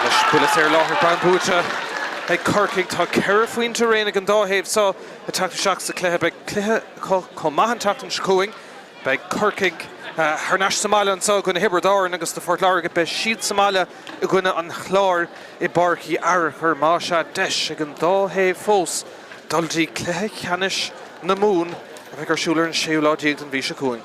A: Leis bulas ar láthir Brandbúte ag Corcaigh tá ceir faoin tar réanach an dáhéamh sa a teach seach sa cluthe beag cluthe có maithan teachtain scoing beag Corcaigh Harnash Somalia an sa gona hibredáir agus de Pairc Láirge be siad Somalia I gona an chlár I Barkey Arachar má se deis ag an dáhéamh fós dultí cluthe cheannis na mún a bheith ar siúlar an séú díag an bhí se cúing.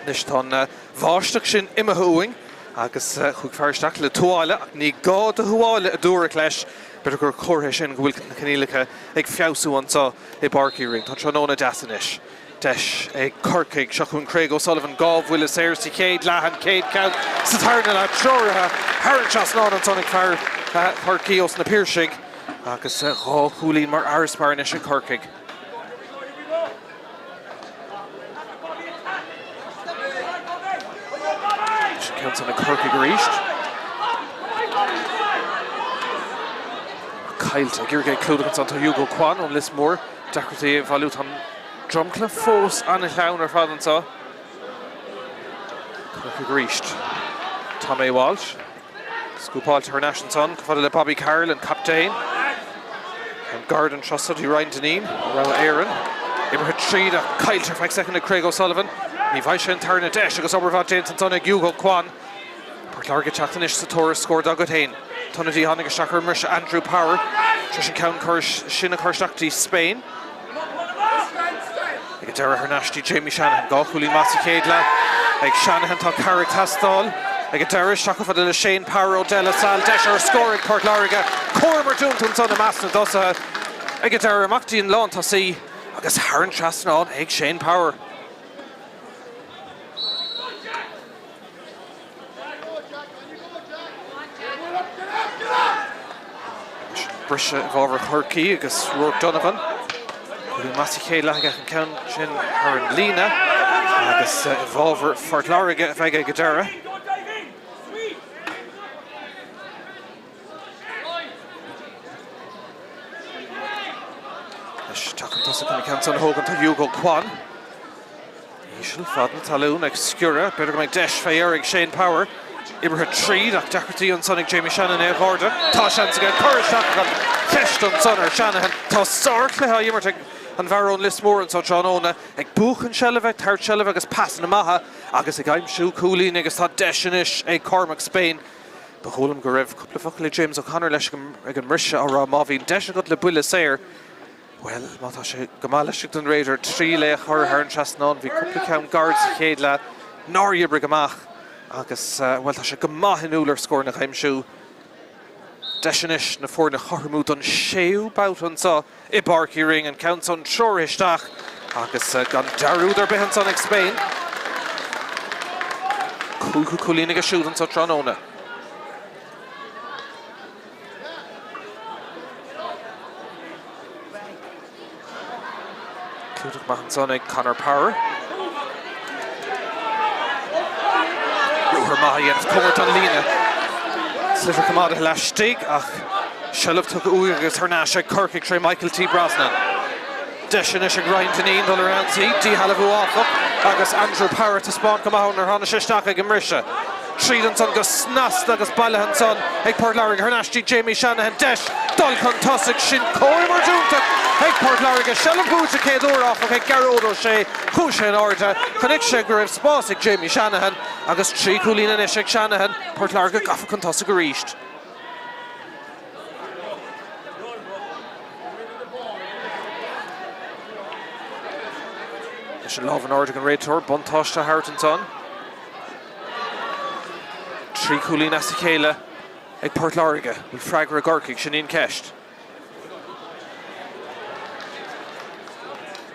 A: Nis tá bháisteach sin imime thuing agus chuig fearsteach le tuáile ach ní gá de thuáile a dúra leis beidir gur chortha sin go bhfuil na canílacha ag fiabhsú ansá I Barkey Ring. Tá tróna deasanis. Deis ag Corcaigh seach chun Craobh O'Sullivan gábh bhfuil is éir sa céad lehan céad count sa tarna le troirithe Harris ná an tonic fear Corcaigh os na Pairc agus rá chúlín mar airspáir is Corcaigh. Counts on the Corcaigh reached. Kyle Girgay Clúdachans on Hugo Kwan on Lismore. Dacrity Valut on Drumcliff Fós and a Clown or Fadan saw. Corcaigh reached. Tommy Walsh. Scoopall to her national son. Followed Bobby Carroll and Captain. And Gordon trusted he Ryan Deneen. Around Aaron. Ibrahim Treed. Kyle to 5 second to Craig O'Sullivan. Ní bhaise an tarna deis agus obair James an tonna Hugo Kwan. Pairc Láirge teachtanis sa tóras scór dagad hain. Tonna dí hánig isteachar mar Andrew Power. Tris an count sinna chuirsteachtaí Spain. Ag deire Harnashtí Jamie Shanahan gá chúlín masa céad le. Ag Shanahan tá Carrick Tastáil. Ag deire isteachar fada le Shane Power ó Della Sal deis ar scór ag Pairc Láirge. Cormar dúnta an tonna masna dosa. Ag deire amachtaí an lán tá sí agus Harran Trasnán ag Shane Power. Brisha over Corcaigh agus Rourke Donovan. Míchéal leaga an count sin Harran Lína agus over Pairc Láirge Vega Gadara. Tuchan tusa can count on Hogan to Hugo Kwan. Míchéal Fadan Talún ag Scura, better go make Desh Fair ag Shane Power. Ibrahim Treed ach Dacrity on Sonic Jamie Shanahan ag Gordon. Tá chance again Courage Shanahan Kecht on Sonner Shanahan. Tá start le Imertag an Varón Lismore and so Tróna ag Buchan Sheleveh, Tart Sheleveh agus pass na maha agus ag Aimsú Cúlín agus tá Deisinis ag Cormac Spain. The Hurling go raibh couple of fucking James O'Connor leis ag an Risha or Mavin Deis got le buile sair. Well, mátá sé gomálaiste don réidir trí le chur Harran Trasnán bhí couple of count guards chéad le náir ibre gamach. Agus well tá sé go maithinúlar scór na Aimsú. Deisinis na fór na chormút an séú bout an sa I Barkey Ring and counts on Troiristeach agus gan darúd ar behan son ag Spain. Cúlín agus siúd an sa Tróna. Clúdach maithan son ag Conor Power. Hermahians Court on Lena. Sliver Kamada Lashtig, ach Shelov took Uygas Harnasha, Corcaigh Trey Michael T. Brosnan. Deisinis ag Ryan Deneen dul around C, D. Halavu Offlock, agus Andrew Power to spawn Kamahon or Hana Shistach ag Imrisha. Treedan son gus snast agus Balahan son ag Pairc Láirge Harnashtí Jamie Shanahan Desh Dulcon Tussick Shin Cormar Dúnta ag Pairc Láirge Shellam Búta Céadúr off ag Garrod O'Shea Cúise an Orda Connick Shegrev Spásig Jamie Shanahan agus trí Cúlín an Ishig Shanahan Pairc Láirge Gaffacon Tussick a ríist. Leis an Love an Orda an Réitor Buntáiste Harton son. Trí Cúlín as chéile ag Pairc Láirge bhfuil freigar a Corcaigh sin íon ceist.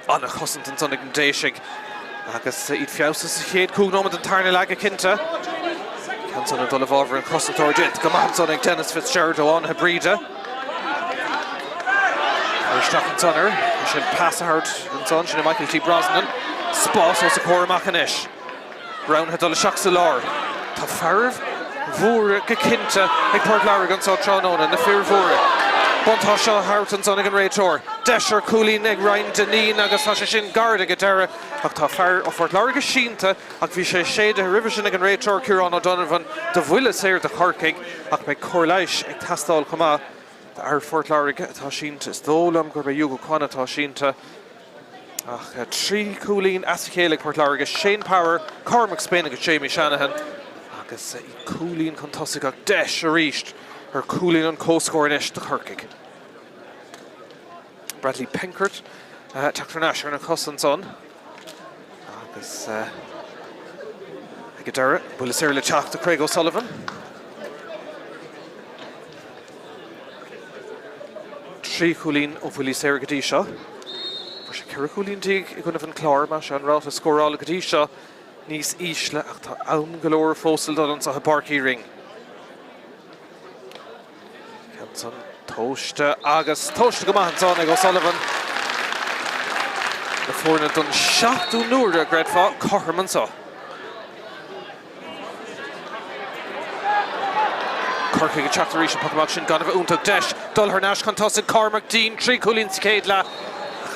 A: Anna cosint an sonnig an déisig. Agus iad fiaustas chéad cúgnómad an tarna lega cinnte. Canson an dul over an Commentator dint. Go maith sonnig Dennis Fitzgerald ó an hebríide. Stach an sonner. Sin Passahard an son. Sin Michael T. Brosnan. Spás os a Cormac an ish. Brown had dul a seach sa lár. Tá fearh mhór go cinnte ag Páirc Láirge an sá Tránóna na fear mhór. Buntá seo hart an sonnig an réiteoir. Deisir cúlín ag Ryan Denín agus tá sé sin garda go deire ach tá fearr ó Páirc Láirge sínta ach bhí sé séide ribh sin ag an réiteoir Ciarán O'Donovan do bhuile séir de Corcaigh ach beidh Corleis ag tastáil chumá ar Páirc Láirge tá sínta is dólam gur beidh Ugo Cuanna tá sínta ach trí cúlín as chéile ag Páirc Láirge Shane Power, Cormac Spain agus Jamie Shanahan agus I cúlín chun tosaigh ach deis a ríist ar cúlín an cóscóir inis de Corcaigh. Bradley Pinkert, Tráchtaire Nash ar na cosan son. Agus ag a deire, bhfuil is éir le teach de Craobh O'Sullivan. Trí cúlín ó bhfuil is éir go dtí seo. Fuair sé ceithre cúlín díg I gcuineamh an clár mar se an ráta scórála go dtí seo níos ísle ach tá ann go leor fósil dul an sa Pairc Ring. Canson Tóiste agus tóiste go maith an son ag O'Sullivan. Na fórna don seachtú nuair a gredfá Corman sa. Corcaigh go teachtar ríis an puck sin gan bh úntaach deis. Dul ar náis chun tosaigh Cormac Dean trí cúlín sa céad le.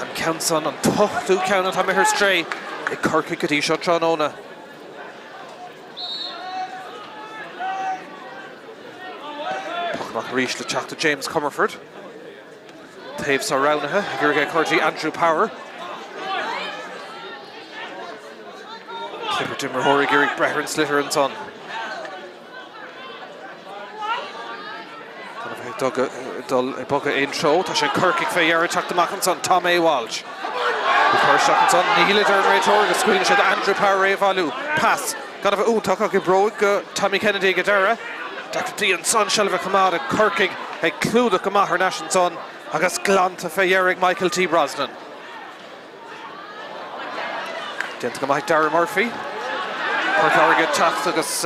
A: An Canson an tochtú ceanna tá mithir stray ag Corcaigh go dtí seo Tránóna. Puck ríis le teachta James Comerford. Taobh sa ránathe gur ag chuirtí Andrew Power. Clipper Dimmer Hórig Eric Brehran Slitter and son. Dul a bugga intro, tá sé Corcaigh fé ar teach amach an son Tom A. Walsh. Before seach an son níle ar réiteoir go scuilin siad Andrew Power a bhálú. Pass. Gan bh úntaach ag bróid go Tommy Kennedy go deire. Dr. D an son shelf Kamada Corcaigh ag clúda go maith ar náis an son agus glanta fé ar Michael T. Brosnan. Dent go maith Darragh Murphy. Páirc Láirge teach agus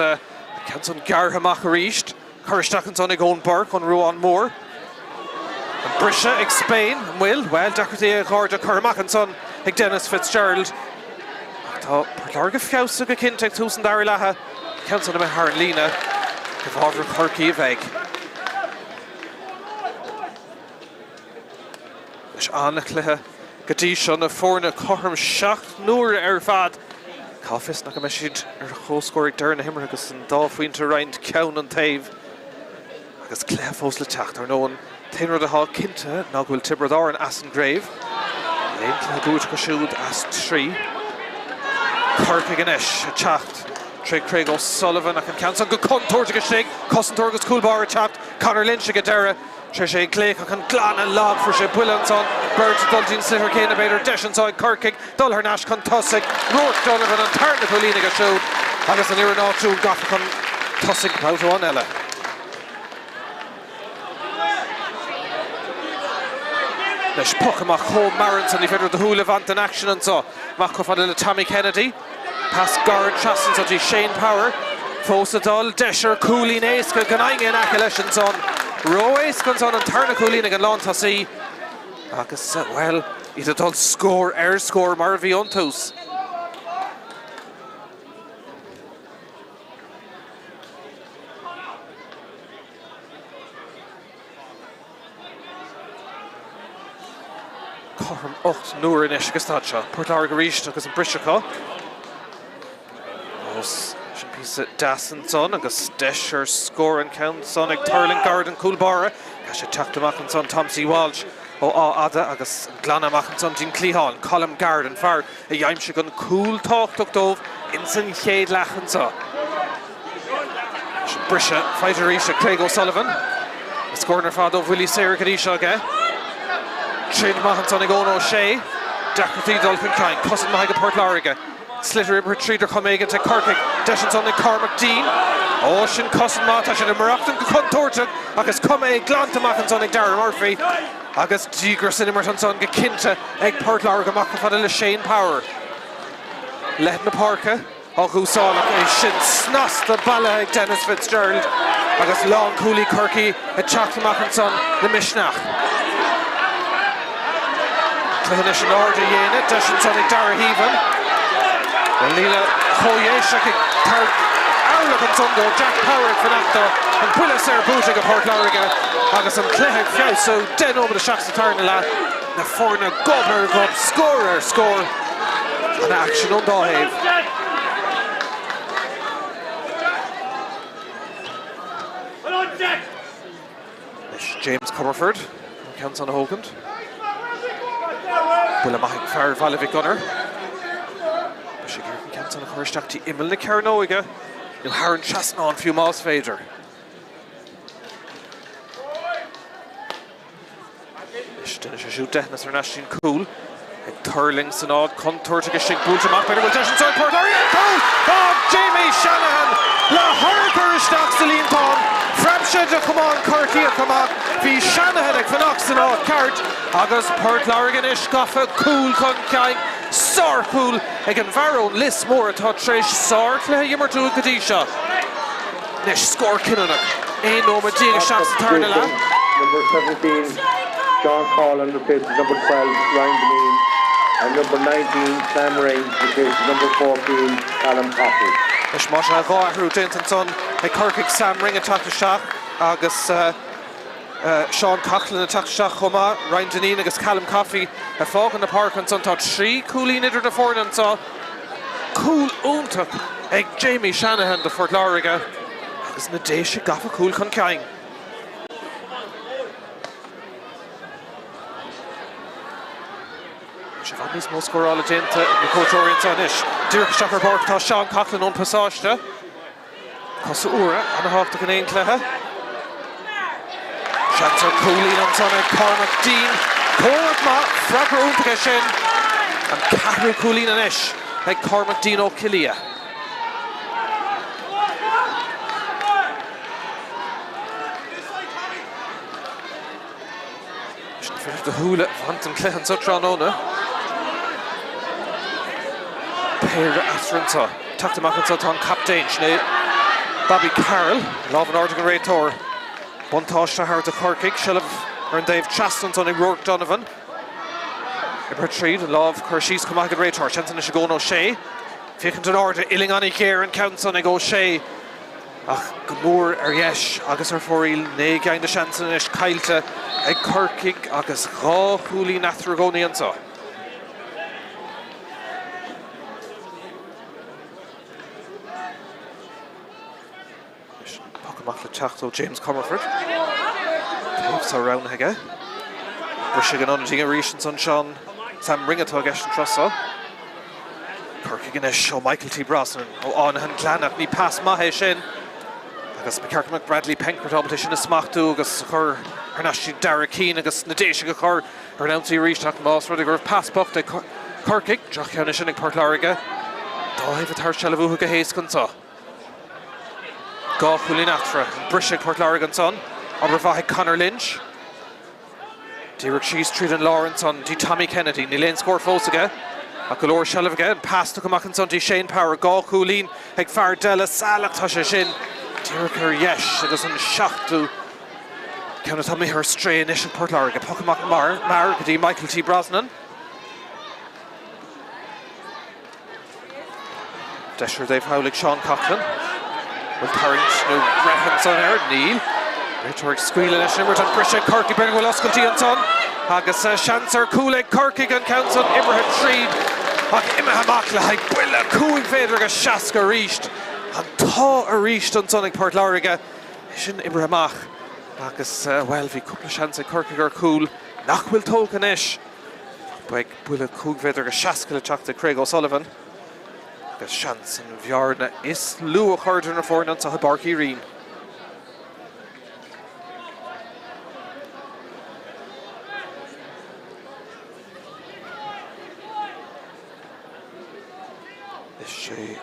A: Canson garthamach a ríist. Chuiristeach an son ag Owen Burke on Ruan Moore. An Brisha ag Spain, well, Dr. D ag Gharda Cormac an son ag Dennis Fitzgerald. Tá Páirc Láirge fiausa go cinnte ag tús an dair lethe. Canson am Har an lína. Go bhábhar Corcaigh a bheith. Leis anna cluthe go dtí seo na fórna chorm seacht nuair ar fad. Cáfis nach go me siad ar chóscóir ag deir na himar agus an dá faointe roiint ceann an taobh. Agus cléith fós le teacht ar nóin taonrad a há cinnte ná bhfuil tibredár an as an gréibh. Léon cléith gúid go siúd as 3. Corcaigh an ish a teacht. Craobh O'Sullivan ac an Canson go contour go sig. Cosantor agus coolbar a teacht. Conor Lynch ag a deire. Tre sé gléich ac an glán an log for sé buile an son. Bird Dultine Slitter céine beidir deis an sáid Corcaigh. Dul ar náis chun tosaigh. Rourke Donovan an tarna cholína go siúd. Agus an iarán áitiú gafa chun tosaigh báúán eile. Leis puck amach Home Marinson I feidir de húla vant an action an so. Mach go fada le Tommy Kennedy. Pass guard Trasson so Shane Power. Fósa dul deisir cúlín éasca gan aige an aice leis an son. Ro éasca an son an tarna cúlína gan lán tasí. Agus, well, iad a dul scór scór mar bhí an tús. Corm 8 nuair in isis agus tá seo. Páirc Láirge ríist agus an briseachá. Sin písa das an son agus deisir scór an count son ag Tarling Garden Coolbara. Tá sé teacht amach an son Tom C. Walsh ó Ada agus glan amach an son Jean Cleháin. Colm Garden fear a dheimse gon cool táchtach dómh in san chéad leach an so. Brise fighter ríise Craobh O'Sullivan. Scór fad ó bhuilí séir go dtí seo ige. Tríd amach an son ag Eoin O'Shea. Deachtartí Dolphin Cain. Cosan maith go Páirc Láirge. Slitter ibre tríidir chuméige te Corcaigh. Deis an son ag Cormac Dean. Ó sin cosan maith sin a marachtan go contorte agus cumé glanta amach an son ag Darragh Murphy. agus dígur sin immert an son go cinnte ag Páirc Láirge amach go fada le Shane Power. Let na Páirce ó gúsáach é sin snas de balla ag Dennis Fitzgerald agus Lán Cooley Corcaigh a teachtamach an son na Misneach. Cluhanne sin áirde dhéine, de sin son ag Dara Hívan. Líle Chóéiseach ag tar álaach an son go Jack Power ag fanachta an buile sé búte go Páirc Láirge agus an cléthe fiú so den over the seachas tarna le na fórna gobar gob score an action on dáhéh. James Comerford counts on Hogan. Buile maithig fear Valivik Gunner. She counts on a chuirteachtaí imil na Cearnóige. Now Haran Chasna on few miles fader. Dennis a shoot deathness or Nashtin cool. Hurling san odd contour to get shink boot to Better will dash inside Port Area. Goal! Oh, Jamie Shanahan! La Harker Stock Celine Tom. Framshed come on, Corcaigh come on. Fi Shanahan ag Fanox and odd card. August Páirc Láirge ish gaffa cool Corcaigh. Sar cool ag an Varone Liss more a touch race. Sar Clehe Yimmer to Kadisha. Nish score Kinnock. Ain't no Madiga shots Tarnala.
B: Number 17. John Collin replaces number 12, Ryan Deneen, and number 19, Sam Rains replaces number 14, Callum Coffey.
A: Is mar a gáthhrú Denton son ag Corcaigh Sam Ring atá seach agus Sean Coughlin atá seach chuma Ryan Deneen agus Callum Coffey a fágan na Páirc an son tá trí coolí idir de fórnan sa cool úntaach ag Jamie Shanahan de Páirc Láirge agus na déise gafa cool Corcaigh. Siobhan's most score all agenda the coach orient on ish. Dirk Shacker Bork tá Sean Coughlin on passáiste. Cosa Ura an a hácht an éon clethe. Shantar Cooley on son Cormac Dean. Cormac ma Fragger úntacha sin an Catherine Cooley an ish ag Cormac Dean ó Killia. The hula van an clehan so Tranona. Pairc Astranta, Tráchtaire Tá captain Schnee. Bobby Carroll, Love and Artigan Ray Tour. Buntáiste Hart to Corcaigh, Shillov, and Dave Chaston on Rourke Donovan. Ibertreed, Love, Kershis, Comagad Ray Tour, Shenton Shagon O'Shea. Fichant an order, Illing on Care and counts on O'Shea. Gmór yesh, agus foril, ne gain the Shanson ish, Kailte, ag Corcaigh, agus Rá Húlí Nathragoni and so. Pocketmacher Chachto, James Comerford. Tapes around Hege. Bushigan on Tinga Rishan Son Sean, Sam Ringatog Eshin Trussa. Corcaigh ish, Michael T. Brosnan, on Han Clanach, ni pass Mahe Shin. Agus McCarthy Bradley Penkert competition is smachtú agus chur Hernashti Dara Keane agus na déise go chur ar an tí ríist ach más rud gur pass bocht ag Corcaigh Jochán sin ag Páirc Láirge dáibh tar seilbhútha go héas gan sa Gá Chulín Atra Brise ag Páirc Láirge an son aber bhaith Conor Lynch Dírich Shees Tríd an Lawrence on dí Tommy Kennedy ní léon scór fós aige ach go leor seilbh aige an pass to amach an son dí Shane Power Gá Chulín ag fear Della Salach tá sé sin Dirk yesh, it doesn't shock to kind of tell me her stray initial Páirc Láirge, Pocketmac Mar, Gadi Michael T. Brosnan. Desher Dave Howlick, Sean Coughlin. With Tarrant, no Brehan son here, Neil. Richard Squealing a shimmer on Brisha, Corcaigh, Brennan will Osculty and son. Agus Shancer, Cooley, Corcaigh and counts on Ibrahim Treed. Ach, Imahamakla, Hag Bwilla, Cooing Fader, a Shaska reached. An tá a ríist an son ag Páirc Láirge sin Ibrahimach agus well bhí cúpla seans ag Corcaigh ar cool nach bhfuil tógan ish ba ag buile cúgvéidir go seaca le teachta Craig O'Sullivan agus seans an bhearna is lú a chuirdir na fórnan sa Barkey Rinn.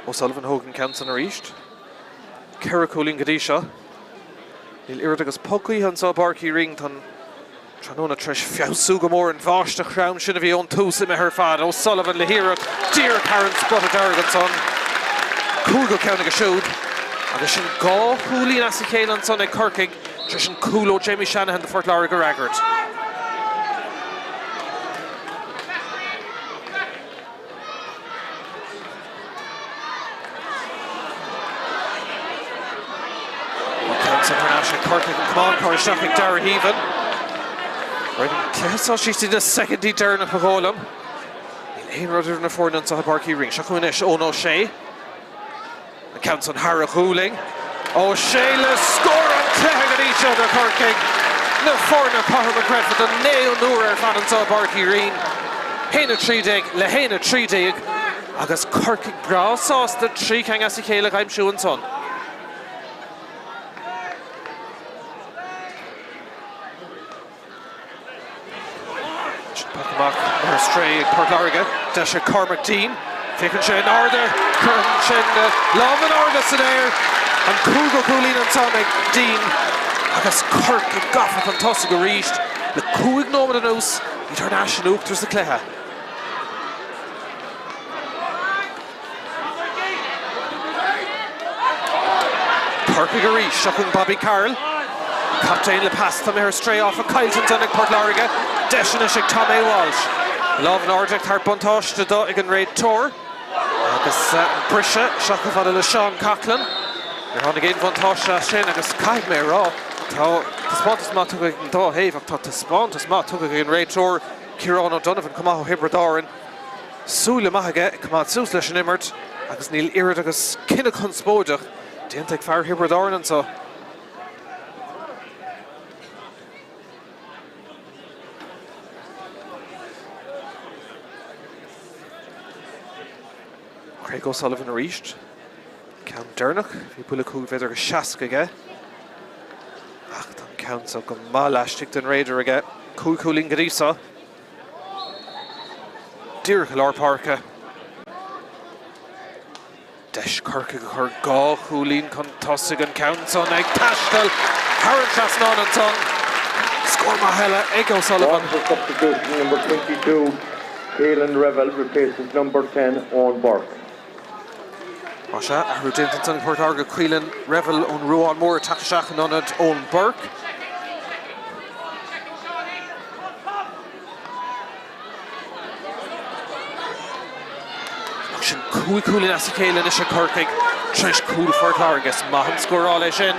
A: O'Sullivan Hogan counts on a reached. Kerra Cooling Gadisha. Neil Irrid agus Pocaigh an sa Barkey Ring tan Tranona Trish Fiausu Gomor and Vosh the Crown should have been Tusim her fad. O'Sullivan Lahira, dear parents, but a Dargan son. Coolgo County Gashud. And the Shin Gaw, Huli Nasikale and son at Corcaigh. Trishan Coolo, Jamie Shanahan, the Fort Láirge Raggart. International Corcaigh and come on, Corey Shocking, Dara Heaven. Right, so she's in the second D Darren of Pagolam. In rather than a fortnight on Pairc Ring. Shakuinish O'Shea. Accounts on Hurling. O'Shea, let's score and clag at each other, Corcaigh. No fortnight, Pairc McGrath for the Mionúr fan and saw Pairc Ring. Haina Trídig, Lehaina Trídig. Agus Corcaigh bra sauce the tree Kang Asikale, I'm sure and son. Stray Pairc Láirge, Desha Cormac Dean, Ficken Shen Order, Curtin Shen Love and Order Sedair, and Kugo Coolin and Sonic Dean. Agus Corcaigh Goffin and Tossiga reached the Kuig Noman and Ouse, International Oak, there's the Cleha. Corcaigh reached, shocking Bobby Carroll. Captain Le Pass to her stray off of Kyleton Sonic Pairc Láirge, Deshanishik Tommy Walsh. Love and Order, Harpuntosh, the Doigan Raid Tour. Agus Brisha, Shakafada LeSean Coughlin. You're on again, Vontosh, Shane, Agus Kaig me raw. The Spontus Matuga Do Havok, the Spontus Matuga in Raid Tour. Kieran O'Donovan, Kamaho Hibradoran. Sula Mahaga, Kamat Suslish and Immert. Agus Neil Irid, Agus Kinnakon Spodach. Didn't take fire Hibradoran and so. Craig O'Sullivan reached. Cam Dernach, if you pull a cool vedder a shask again. Achtan counts up a malash ticked and raider again. Cool cooling Gadisa. Dear Lor Parka. Desh Corcaigh Gaw, Coolin, Contossig and counts on Egg Tashtel. Haran Trasnon and son. Score Mahela, Egg O'Sullivan.
B: One for substitution, number 22, Kaelan Revel replaces number 10, Owen Burke.
A: Masha, Rudinton Son Pairc Láirge, Quillan Revel on Ruan Moore, Takashach and Onad Owen Burke. Action Coolin Asikale and Isha Corcaigh, Trish Cool for Láirge, Mumhan score all Ishin.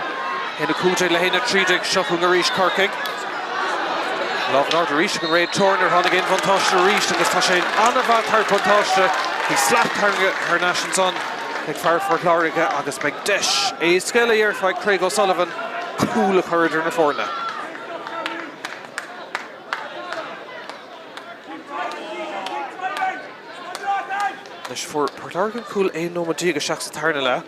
A: Hina Coolja Lehaina Trídig, Shokung Arish Corcaigh. Love and Order Arish and Raid Turner, Honigin Vontosh Arish, and Tashain Anavat Harpuntosh. He slapped her nation's on. Like far for Láirge, Agus Big Dish. A skill here for Craig O'Sullivan. Cool corridor in the fortnight. Nish for Pairc Láirge cool a no madiga shacks tarnala.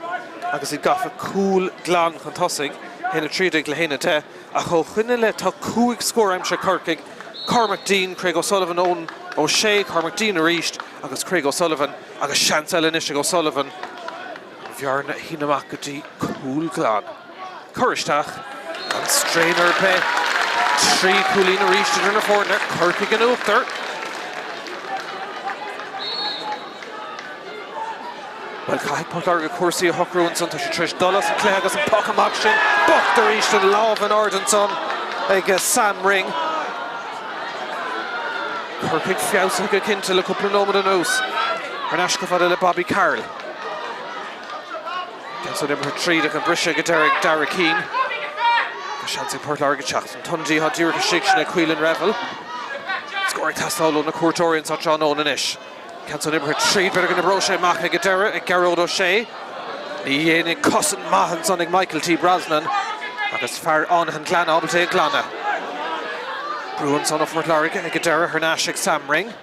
A: Agus he got a cool glan contossing. Hina Trídig Lehaina te. A ho Huinile ta coig score I'm sure Corcaigh. Cormac Dean, Craig O'Sullivan own O'Shea, Cormac Dean reached. Agus Craig O'Sullivan. Agus Chantal Inishig O'Sullivan. Bjarna Hinamakati cool glan. Corishtach and Strainer Bay. Three Coolina reached it in a fortnight. Corcaigh and Ulster. Well, Pairc Láirge Corsaigh Huckrow and Sunta Trish Dulles and Cleagas and Pockham action. Babhta reached in Love and Ardenson. I guess Sam Ring. Corcaigh Fiausa Kintil a couple of Noman and Ouse. Hernashkafadele Bobby Carroll. So number 3, they can Brisha Derek Dara Keane. Shansi Pairc Láirge Chaxton. Tunji Hadir Shikshin Quillan Revel. Scoring test all on the Courtorian such on Owen and Ish. Cancel number 3, better going to Roche Macha Gadera and Garrod O'Shea. Ian Cussin Mahan Sonic Michael T. Brosnan. And as far on and Glana, Oblte Glana. Bruin son of Pairc Láirge and Gadera Hernashik Sam Ring.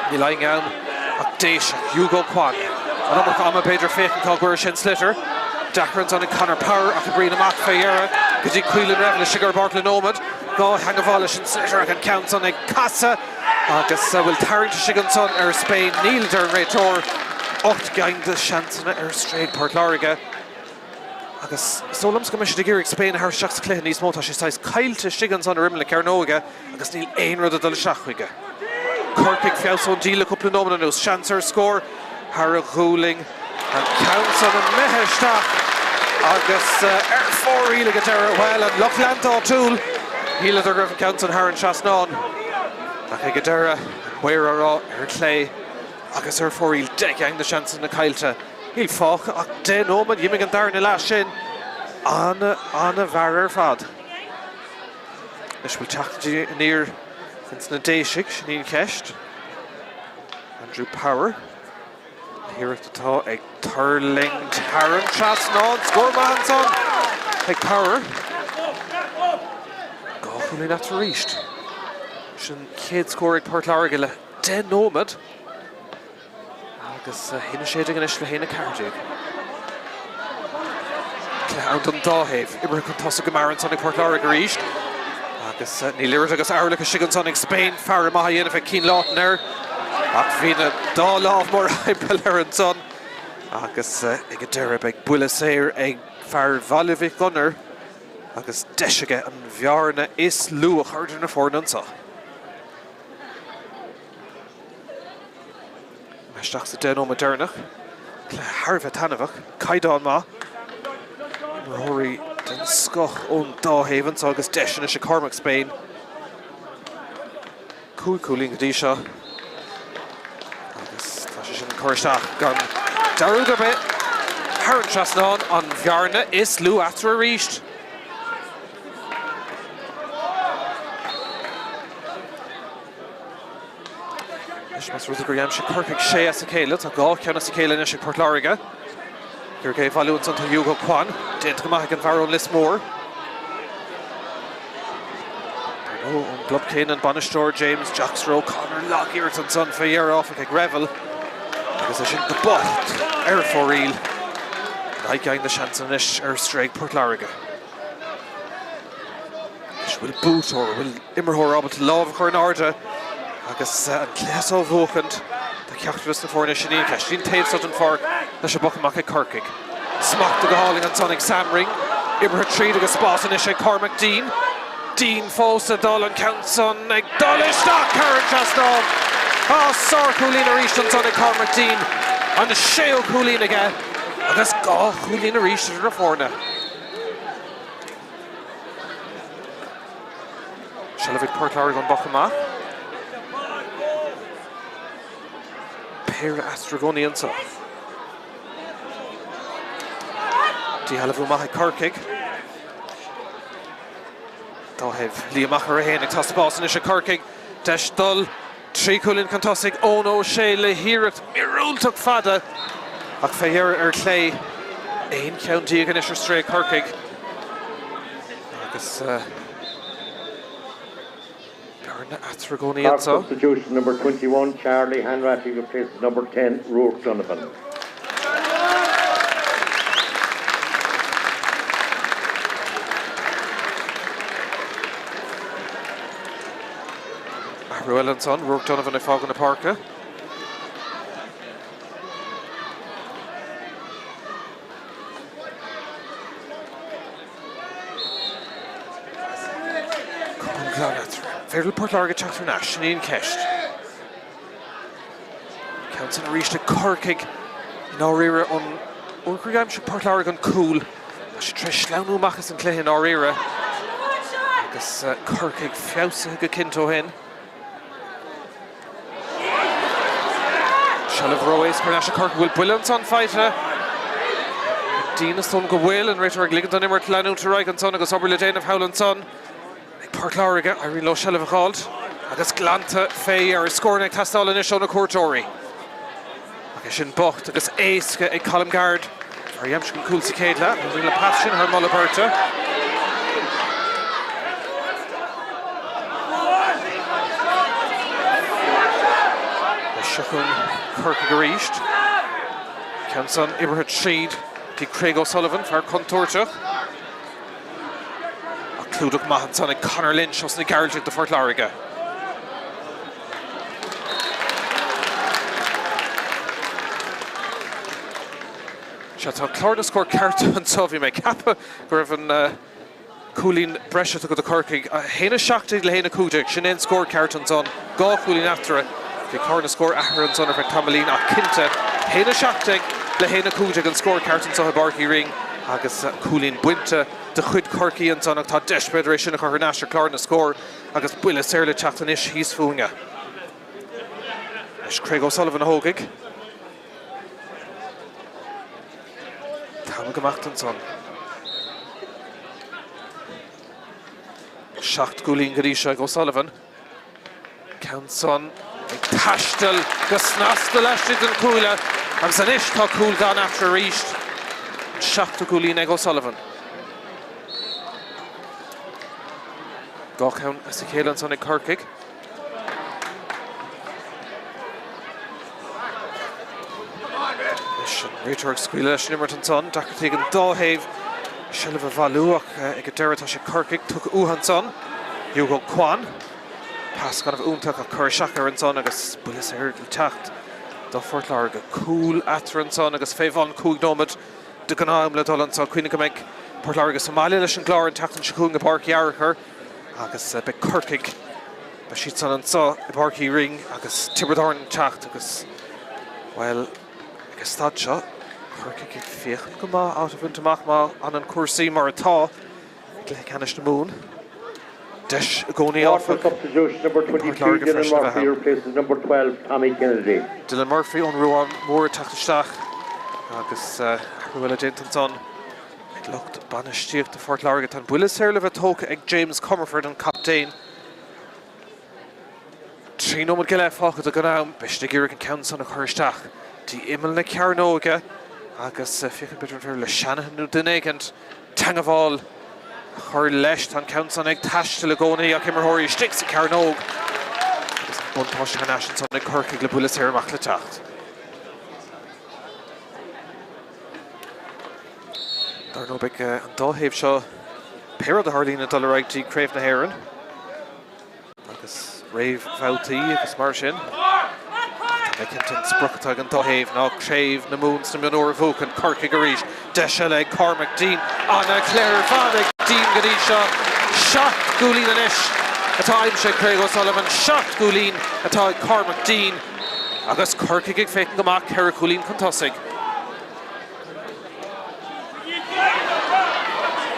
A: Nilaingan Akdesha Hugo Kwan. Another common Pedro Faken called Gurishin Slitter. Dakarans on Connor Power, Akabrina Mac Fayera, Kaji Quillan Revel, Sugar Bartley Nomad, Go Hangavalish and Slitter, and counts on a Casa. Agus will tarry to Shiganson, Spain, Neil Dern Ray Tour, Ocht Gang the Shanson, Straight Pairc Láirge. agus Solom's go meisi géir Spain haar seach cléan níos móta sé sais caiilte stigan san rimle Carnóga agus níl éon rud a dul seachhuige. Corcaigh fiausón díle cúpla nómana nús Chancer score har a Hurling an counts an meheisteach agus fóríle go deire well an Lochland O'Toole híle ar gribh counts an har an Chasnán ach go deire muir ará clé agus fóríl deang na seansan na caiilte híl fách ach den nómad dhimig an dar na lá sin anna bhar fad. Is bhfuil teachtaí níor since na déisiigh sin ceist. Andrew Power here atá ag Hurling Taran Chasnán score Mumhan ag Power gáchúlí na ríist sin céad scór ag Páirc Láirge le den nómad agus hine séidir an is le héna Cardiaigh clean an dáhéh ibre chun tosa go maran san ag Páirc Láirge ríist agus ní lirir agus airla a sigan san ag Spain fear maith dhéanamh ag cín látan air ach bhína dá lámh mar haipil ar an son agus ag a deirib ag buile séir ag fear bhailmhí gunnar agus deisiige an bhearna is lú a chuirdir na fórnansa. Meisteach sa den ó modernach le Harbh tanmhach caiidán má Rory den scoch ón dáhéhann agus deisina sé Cormac Spain cúlín go dtí seo agus tá sé sin choristeach gan darúga be Har an Chasnán an bhearna is lú after a ríist. Is mas rud a gur dhéim sé Corcaigh sé as a céile tá gá ceanna sa céile is ag Páirc Láirge. Gur cé bhálún san tá Hugo Kwan déint go maith an bharón Lismór. An Glob Céin an Bannisteoir James Jacksrow Conor Lockheart an son féar off ag Revel agus sin go bocht ar fóríl ag gain na seansan is ar stréig Páirc Láirge. Is bhfuil bút ó bhfuil immerthór ábal lámh chuir an áirde agus an cléas ó bhócant tá ceachtas na fórna sin íon ceist. Bhín taobh sut an far leis a bocamach ag Corcaigh. Smacht go háling an son ag Samring. Ibre tríd agus spásan is ag Cormac Dean. Dean fósa dul an countson ag dolisteach Har an Chasnán. Sár cúlín a ríist an son ag Cormac Dean. An séo cúlín aige agus gá cúlín a ríist ar na fórna. Shellavig Páirc Láirge an bocamach. Pairc Astragonian so. Díhalamh maith Corcaigh. Tá heh líamach ar a héananig tá spásan is a Corcaigh. Deis dul trí cúlín can tosaigh ón ó sé le hiirecht mirúltach fada ach féar ar clé éon ceann díogan is ar stré Corcaigh. Agus Astragonian so.
B: Substitution number 21 Charlie Hanratty replaces number 10 Rourke Donovan.
A: Ruel son, Rourke Donovan a fágan na Páirce. Féidir Páirc Láirge teachtar Nash sin íon ceist. Counts an a ríiste Corcaigh ná rire an Corcaigh se Páirc Láirge an cúl a sé tre sleanú machchas an cléthe ná rire agus Corcaigh fiausa go cinnte hen. Shellavh Roéis chuir Nash Corcaigh bhfuil buile an son feite. Dína son go bhfuil an réitir ag ligad an immert leanú raig an son agus obair le déanamh hail an son. Páirc Láirge a rí lo Shellavh cháilt agus glanta fé ar scóirna tastáil in isio na cuairteoirí. Agus sin bocht agus éasca ag Colm Gard ar dhéim sin cúil sa céad le an le pas sin ar molla Babhta. Siachún Corcaigh go ríist. Ceann ibre tríd tí Craobh O'Sullivan fear contúirteach. Clúdach Mumhan son ag Conor Lynch os na Gairdeach de Páirc Láirge. Tá Clárna score carta an Sophie me cappa Griffin Coolín Brescia to go to Corcaigh. Hena Shakti le Hena Kujik. Shannon score cartons on. Go Coolín after it. The Clárna score Aharon's on her Tamalín a Kinta. Hena Shakti le Hena Kujik and score cartons on Pairc Ring. Agus Coolín Buinte the Chud Corcaigh and son of Todd Desh Federation of her National Clárna score. Agus Builla Serle Chachtanish he's fooling. Craig O'Sullivan Hogig. Tam gemacht and son. Shacht Coolín Gadisha O'Sullivan. Counson Tashtel Gasnastel Ashton Coola. And Zanish Tá Cool gone after reached. Shacht Coolín O'Sullivan. Gawcount Míchéal and son of Corcaigh. Richard Squealish Nimmerton son, Dr. Tegan Dahave, Shelva Valuach, Egaderatasha Corcaigh, took Uhan son, Hugo Kwan, pass kind of Untak of Curshaka and son, Agus Bullis Tacht, the Fort Láirge, Cool Atran son, Agus Favon Cool Nomad, Duganam Ladolan son, Queen Gamek, Port Láirge Somalia Lish and Glár and Tacht and Shakunga Pairc Yarricher, Agus Beck Corcaigh, Bashit son and saw Pairc Ring, Agus Tiberdorn Tacht, Agus, well, Agus Tadshot. Corcaigh féchan go maith out of Intamach ma an an cuasaí mar atá le canis na mún. Deis a gcónaí
B: Waterford substitution number 22 Dylan Murphy replaces number 12 Tommy Kennedy.
A: Dylan Murphy on Ruan mór tachtasteach agus Ruella Denton son locht banistíocht de Fort Láirge tan buile séirle bheith tóca ag James Comerford an captain. Trí nómad go le fágad a gnáim beiste gírig an count son a chuirsteach. Tí imil na cearnóga agus fiechan bitir le Shanahan nó dunéigent tang of all chur leis tan count son ag taiste le gcónaí ach immerthirí sticks a cearnóg agus buntáis Hanaisian son ag Corcaigh le buile séir amach le teacht. Dar nó beag an dóthaobh seo Pairc de Hurling a dul raigtí Craobh na hÉireann agus Raibh Bhabhtaí agus mar sin. Mekinton Spruchtag and Dahave now Craobh na Moons na Mionúr Vuk and Corcaigh Garish Deshaleg Cormac Dean Anna Claire Vadig Dean Gadisha shot Coolín and Ish a time she Craig O'Sullivan shot Coolín a time Cormac Dean Agus Corcaigh ag fécin go maith Cera Coolín Contusig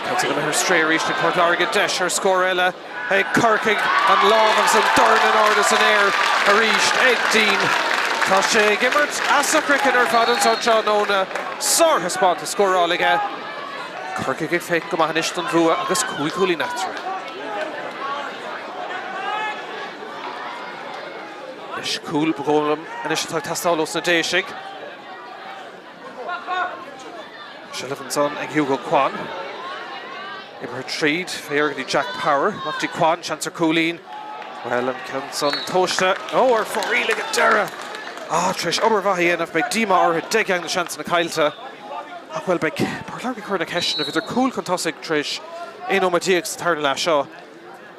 A: Counting on her stray reach to Port Láirge Desh her score ella hey Corcaigh and Lawmans and Durn and Ordis and Air Arish Ed Dean Tá sé gimmert as a cricketer fadan so John Ona sor respond to score all again. Corcaigh ag fécin go maith an Ishtan Bhua agus Coolín atra. Is Cool bególam an Ishtan tastálos na déisig. Sullivan son ag Hugo Kwan. Ibrahim Treed, Fairgady Jack Power, Mufti Kwan, Chancellor Coolín. Well, and Council Toshta. Oh, or for really get Dara. Ah, Trish, Obervahi enough by Dima or had Degang the chance in the Kailta. Ah, well, by Port Láirge Curna Keshin, if it's a cool contosig Trish, Aino Madiax, Tarn Lashaw.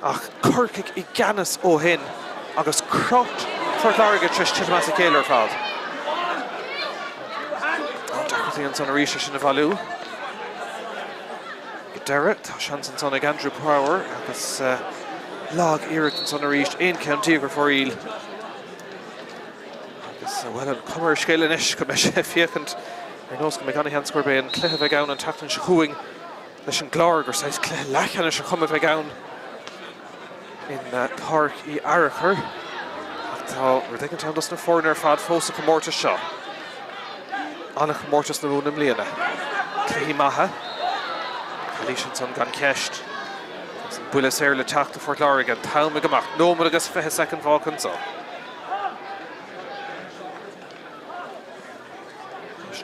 A: Ah, Corcaigh Iganis O'Hin. August Crot, Port Láirge Trish, Titamasa Kaler Fad. Oh, Dakarthy and Son Arisha Shinavalu. Gedera, Tashan and Son Andrew Power. August Log Eric and Son Arish, Ain County for Eel. Well, and Cummer Scalenish, Commission Fiacant, I know it's going to be on score by and Cleh Vegown and Tacton Shakuing, Lish and Glorg or size Cleh Lachanish and Cummer Vegown in Pairc Yarricher. So we're taking time just in foreigner fad Fosa Comortis Shaw. Anna Comortis the Runam Liana. Cleh Maha. Kalishan son gone keshed. Buillis Air Le Tacht to Fort Láirge and Town Megamach. No Madagas for his second Falcon so.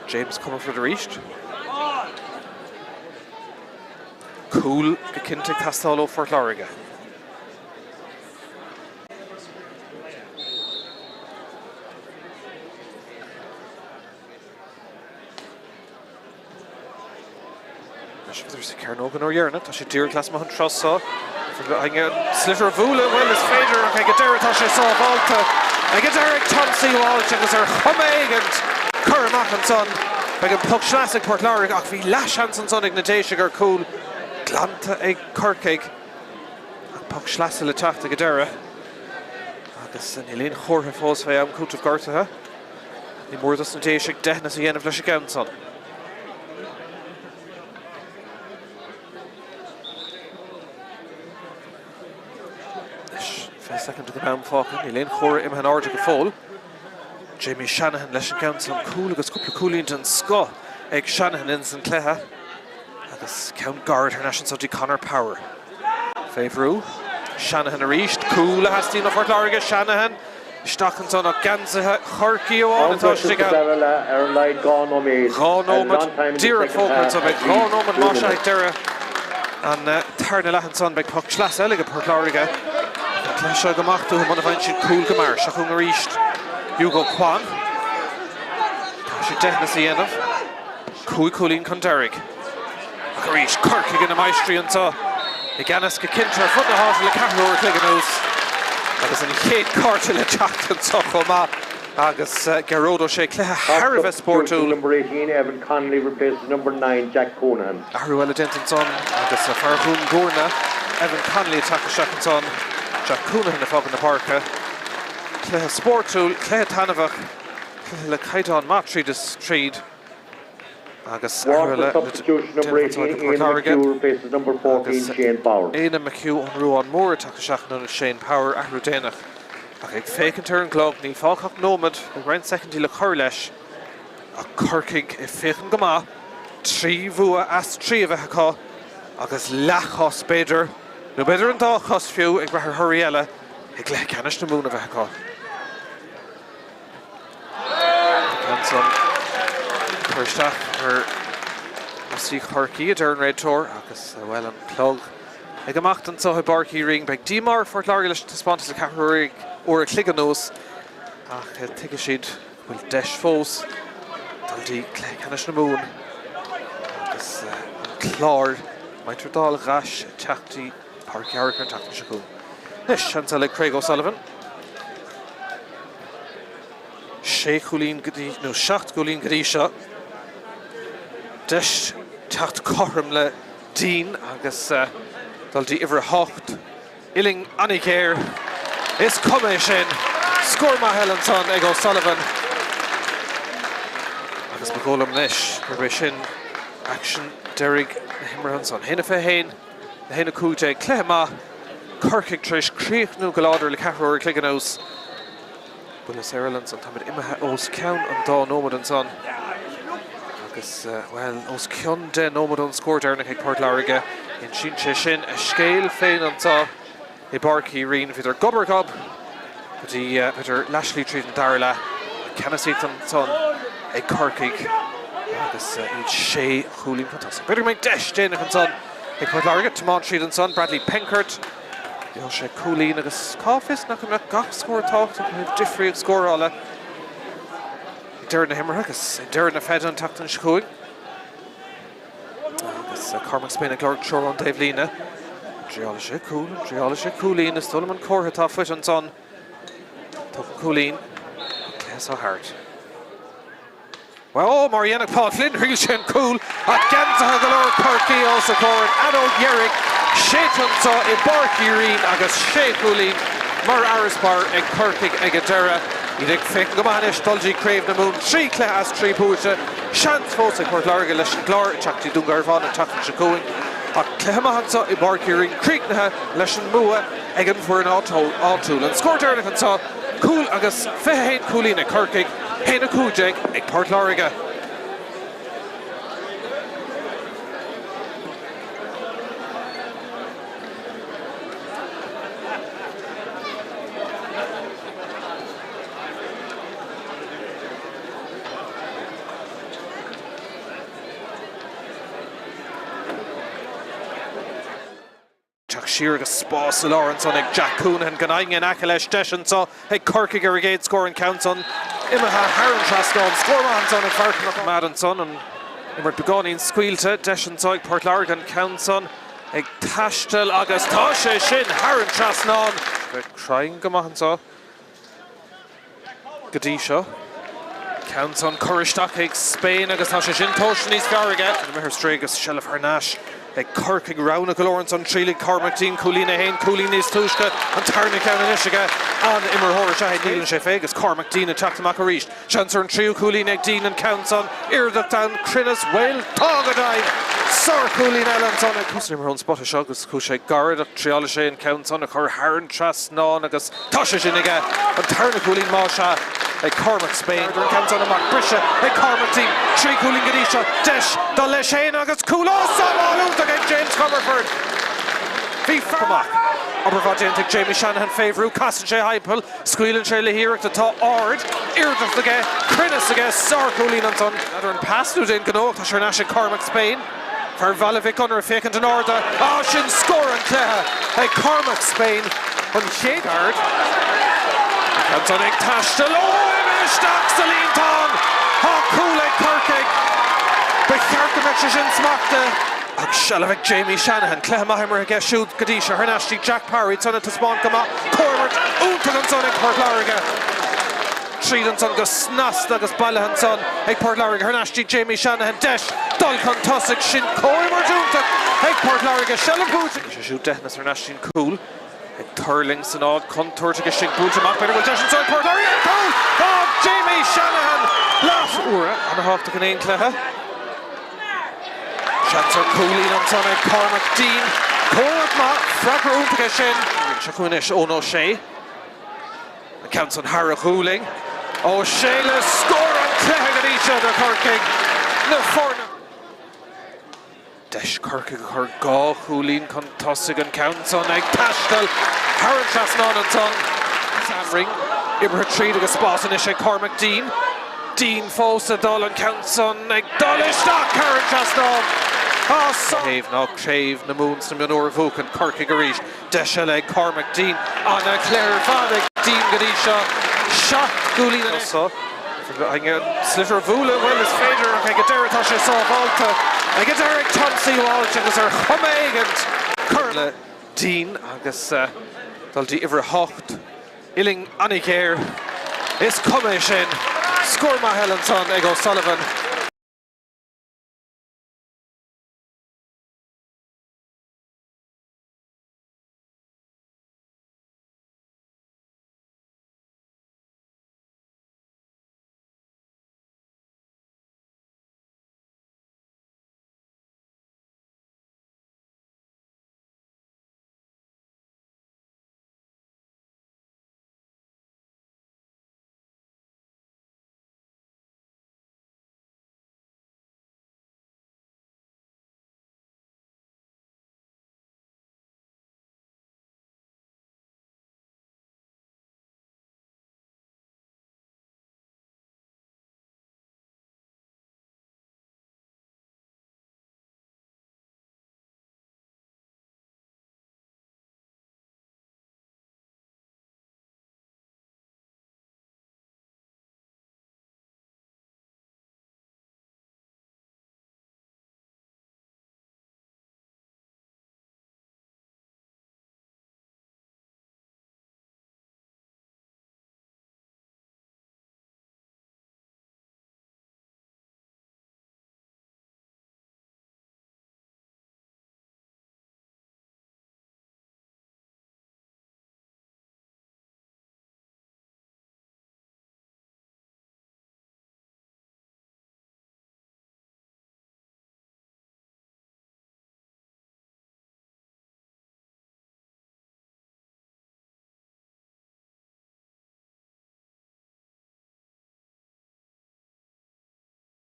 A: James coming for the reached. Cool Kintig Castello Fort Láirge. There's a Carnogan or Yerna, she dear class Mumhan Trust saw. Sliver of Vula, well, it's Fader, and Gedera Tasha saw Babhta. And Gedera Tomsey Walsh, and there's her Humming and Cormac and son. Began puck slasig Port Láirge ach bhí leishansan son ag na déise gur cool glanta ag Corcaigh. Puck slasig le Tráchtaire go deire. Agus ní líon chortha fós fé am cútah gartathe. Ní mór das na déise ag deithna sa dhéanamh leis a gceann son. Second to go down fácin, ní líon chóir imhan áirde go fóil. Jamie Shanahan leis an ceann san cúil agus cúpla cúlínta an sco ag Shanahan in san cléthe. Agus ceann guard ar nasin sotí Conor Power. Féhrú, Shanahan a ríist, cúil a hastíí na Port Láirge, Shanahan. Stachan son ach gansathe Corcaigh Iomána táiste gan.
B: Ar leid gán ó méid.
A: Gán ómad, díra fócran son beag gán ómad máise ag deire. An tarna lehan son beag puck slas eile go Port Láirge. Cléise go machtú man a bhain siad cúil go mar, seach a ríist Hugo Kwan. Tá sé deithna sa dhéanamh. Cúlín chun Derrick. Ach a ríist Corcaigh in na maistrí antá. I gceannas go cintear fud na háis le ceathrú ar cligeanús. Agus an chéad cárte le teachtain sochó má. Agus geródó sé cléthe Harbh Spórtúil.
B: Number 18, Evan Connolly replaces number 9, Jack Conan.
A: Ahrú eile dentan son agus a farthún górna. Evan Connolly attack a second son. Jack Conan na fágan na Pairc. Cléthe Spórtúil, cléthe tanamhach. Cléthe le caiidán matrí des tríd. Agus
B: Walker substitution number 18, Ian McHugh replaces number 14, Shane Power.
A: Ian McHugh an Ruán Mór attack a seachan an Shane Power ahrú dénach. Ach ag fécintear an glog ní fágach nómad ag roinn secondí le chur leis. A Corcaigh I féchan go má. Trí bhua as trí a bheith acu. Agus leachá spéidir. No beidir an dá chos fiú ag bhethar thuirí eile ag le ceannis na múna bheith acu. Canson chuirteach ar así Corcaigh a dearn réadtóir agus bhfuil an clog. Ag amachtan sa Barcaigh Ring beag dímar Port Láirge leis taspáinte a ceathrúigh ó a cligeanús. Ach tuige siad bhfuil deis fós. Daldí ceannis na mún. Agus an clár maitar dál ghas teachtaí Pairc Earc an teachtain siú. Nis an le Craobh O'Sullivan. 6 chulín godí, nó 7 chulín godí seo. Deis teacht chorm le Dean agus daldí iver 8. Iling Annicéir is cumé sin. Scór má Helen son ag O'Sullivan. Agus bególam nis gur sin action Derrick na himmarhan son. Hinna fé hain, na hinna cúte cléthe má Corcaigh tris críochnú go láidir le ceathrú ar cligeanús. Bulas Ireland son tamid imethe os ceann an dá nómad an son. Agus, well, os ceann den nómad an scór dearnach ag Port Láirge. In sin sé sin a scéal féin antá I Barcaigh Rinn vidir gobar gob. Butí vidir leislí tríd an darla. Ceannasaíocht an son ag Corcaigh. Agus iad sé chulín fantastic. Bidir meid deis déanach an son ag Port Láirge. Tamán tríd an son, Bradley Penkert. Deo sé cúlín agus cáfis nach go meach gach scór tácht ag difriúd scórála. Deir na himmartha agus deir na fed an teachtain siúig. Agus Cormac Spain ag glár seoir an Dave Lína. Driála sé cúl, driála sé cúlín is tulam an córtha tá fuit an son. Tugan cúlín, cléas á hart. Well, Marianne Paul Flynn ríil sin cúl a gantha go leir Corcaigh also cóir adult Yerrick sétantá I Barcaigh Rinn agus sé cúlín mar Araspar ag Corcaigh ag a deire. Idig fécin go manis dulgí Craobh na mún 3 clé as 3 púite. Seans fós ag Port Láirge leis an glár teachtaí dungar bhán an teachtain siúing. A cléthe maithansa I Barcaigh Rinn críochnathe leis an mua ag an fuair an áitiúil. An scór dearnach antá cúl agus féthe cúlín ag Corcaigh héna cúideag ag Port Láirge. Siar agus spás a Lawrence on ag Jack Conan gan aingen acha leis deisian so ag Corcaigh ar a géad scór an count on imethe Haran Trascón scór an son ag Pairc mad an son an immer begáín scuilte deisian so ag Port Láirge an count son ag taistil agus tá sé sin Haran Trascón crying go maithan so godí seo Counts on Corcaigh Spain agus tá sé sin tóistin níos fearige. Mihir Strégus Shelf Harnash. Corcaigh Rowna Lawrence on Trílig Cormactine Coolina Hain Coolina is Tushka and Tarnic and Nishiga and Immer Horror Shahid Neil and Shefagus Cormactine and Chakta Macarish Chancer and Trio Coolina Dean and Counts on Irduck down Crinas Whale Togadine Sir Coolina Ellens on a customer on Spottish August Kushay Garda Trialisha and Counts on a Cor Haran Tras Non Agus Toshiniga and Tarnic Coolin Masha. Cormac Spain, counts on a Mark Brisha, Cormac team, Tree Cooling Gadisha, Desh, Doleshain, August Kulo, Samalund against James Comerford. FIFA Obervagentic Jamie Shanahan favour, Castle Hypel, Squeal and Shayla here at the top, Ord, Irdus the gay, Crinis against Sar Coolin and Son, another in Pastud in Ganoch, Tashernash Cormac Spain. For Valavic under a fake and an order, Shin score and Cleha, Cormac Spain, on Shagard. Counts on Tash to Stock Celine Tong Cooley Corcaigh Becharkamich in Smakta Shalavic Jamie Shanahan Clehmaheimer again shoot Gadisha Hernashti Jack Parry Son to Spawn Kama Cormert Untagan Son Port Láirge Trident Son Gus Snast Agus Balahan Son Port Láirge Hernashti Jamie Shanahan Desh Dulcon Tussick Shin Cormert Untak Port Láirge Shalaboot shoot Dehness Hernashti Cool Hurling and all contour to get Shink Boots and better with Dash inside Port Láirge goal of Jamie Shanahan last Ura and a half to Canaan Cleha Chancer Coolin on Son Cormac Dean Cormac Ma Fragger to get Shin Shaquinish Ono Shea Counts on Hara Hurling Shayla score and Cleha at each other Corcaigh no four Desh Corcaigh Corcaigh Húlín con Tossig and Counts on Tashtal Haran Trasnon and Son Samring Ibrahim Treed agus Spásanish Cormac Dean Dean Fosa Dol and Counts on Dolish Dock Haran Trasnon Cave now Craobh na Moons na Mionúr Vuk and Corcaigh Garish Desh Cormac Dean on a Claire Vadig Dean Gadisha Shot Húlín and so Sliver Vula well is Fader and Gedera Tasha saw Babhta I get Eric Thompson Walsh agus Cormaigh and Curla Dean agus Daldi Iver Hocht Illing Anniker is Cormaigh Shin Score Mahel and Son Ego Sullivan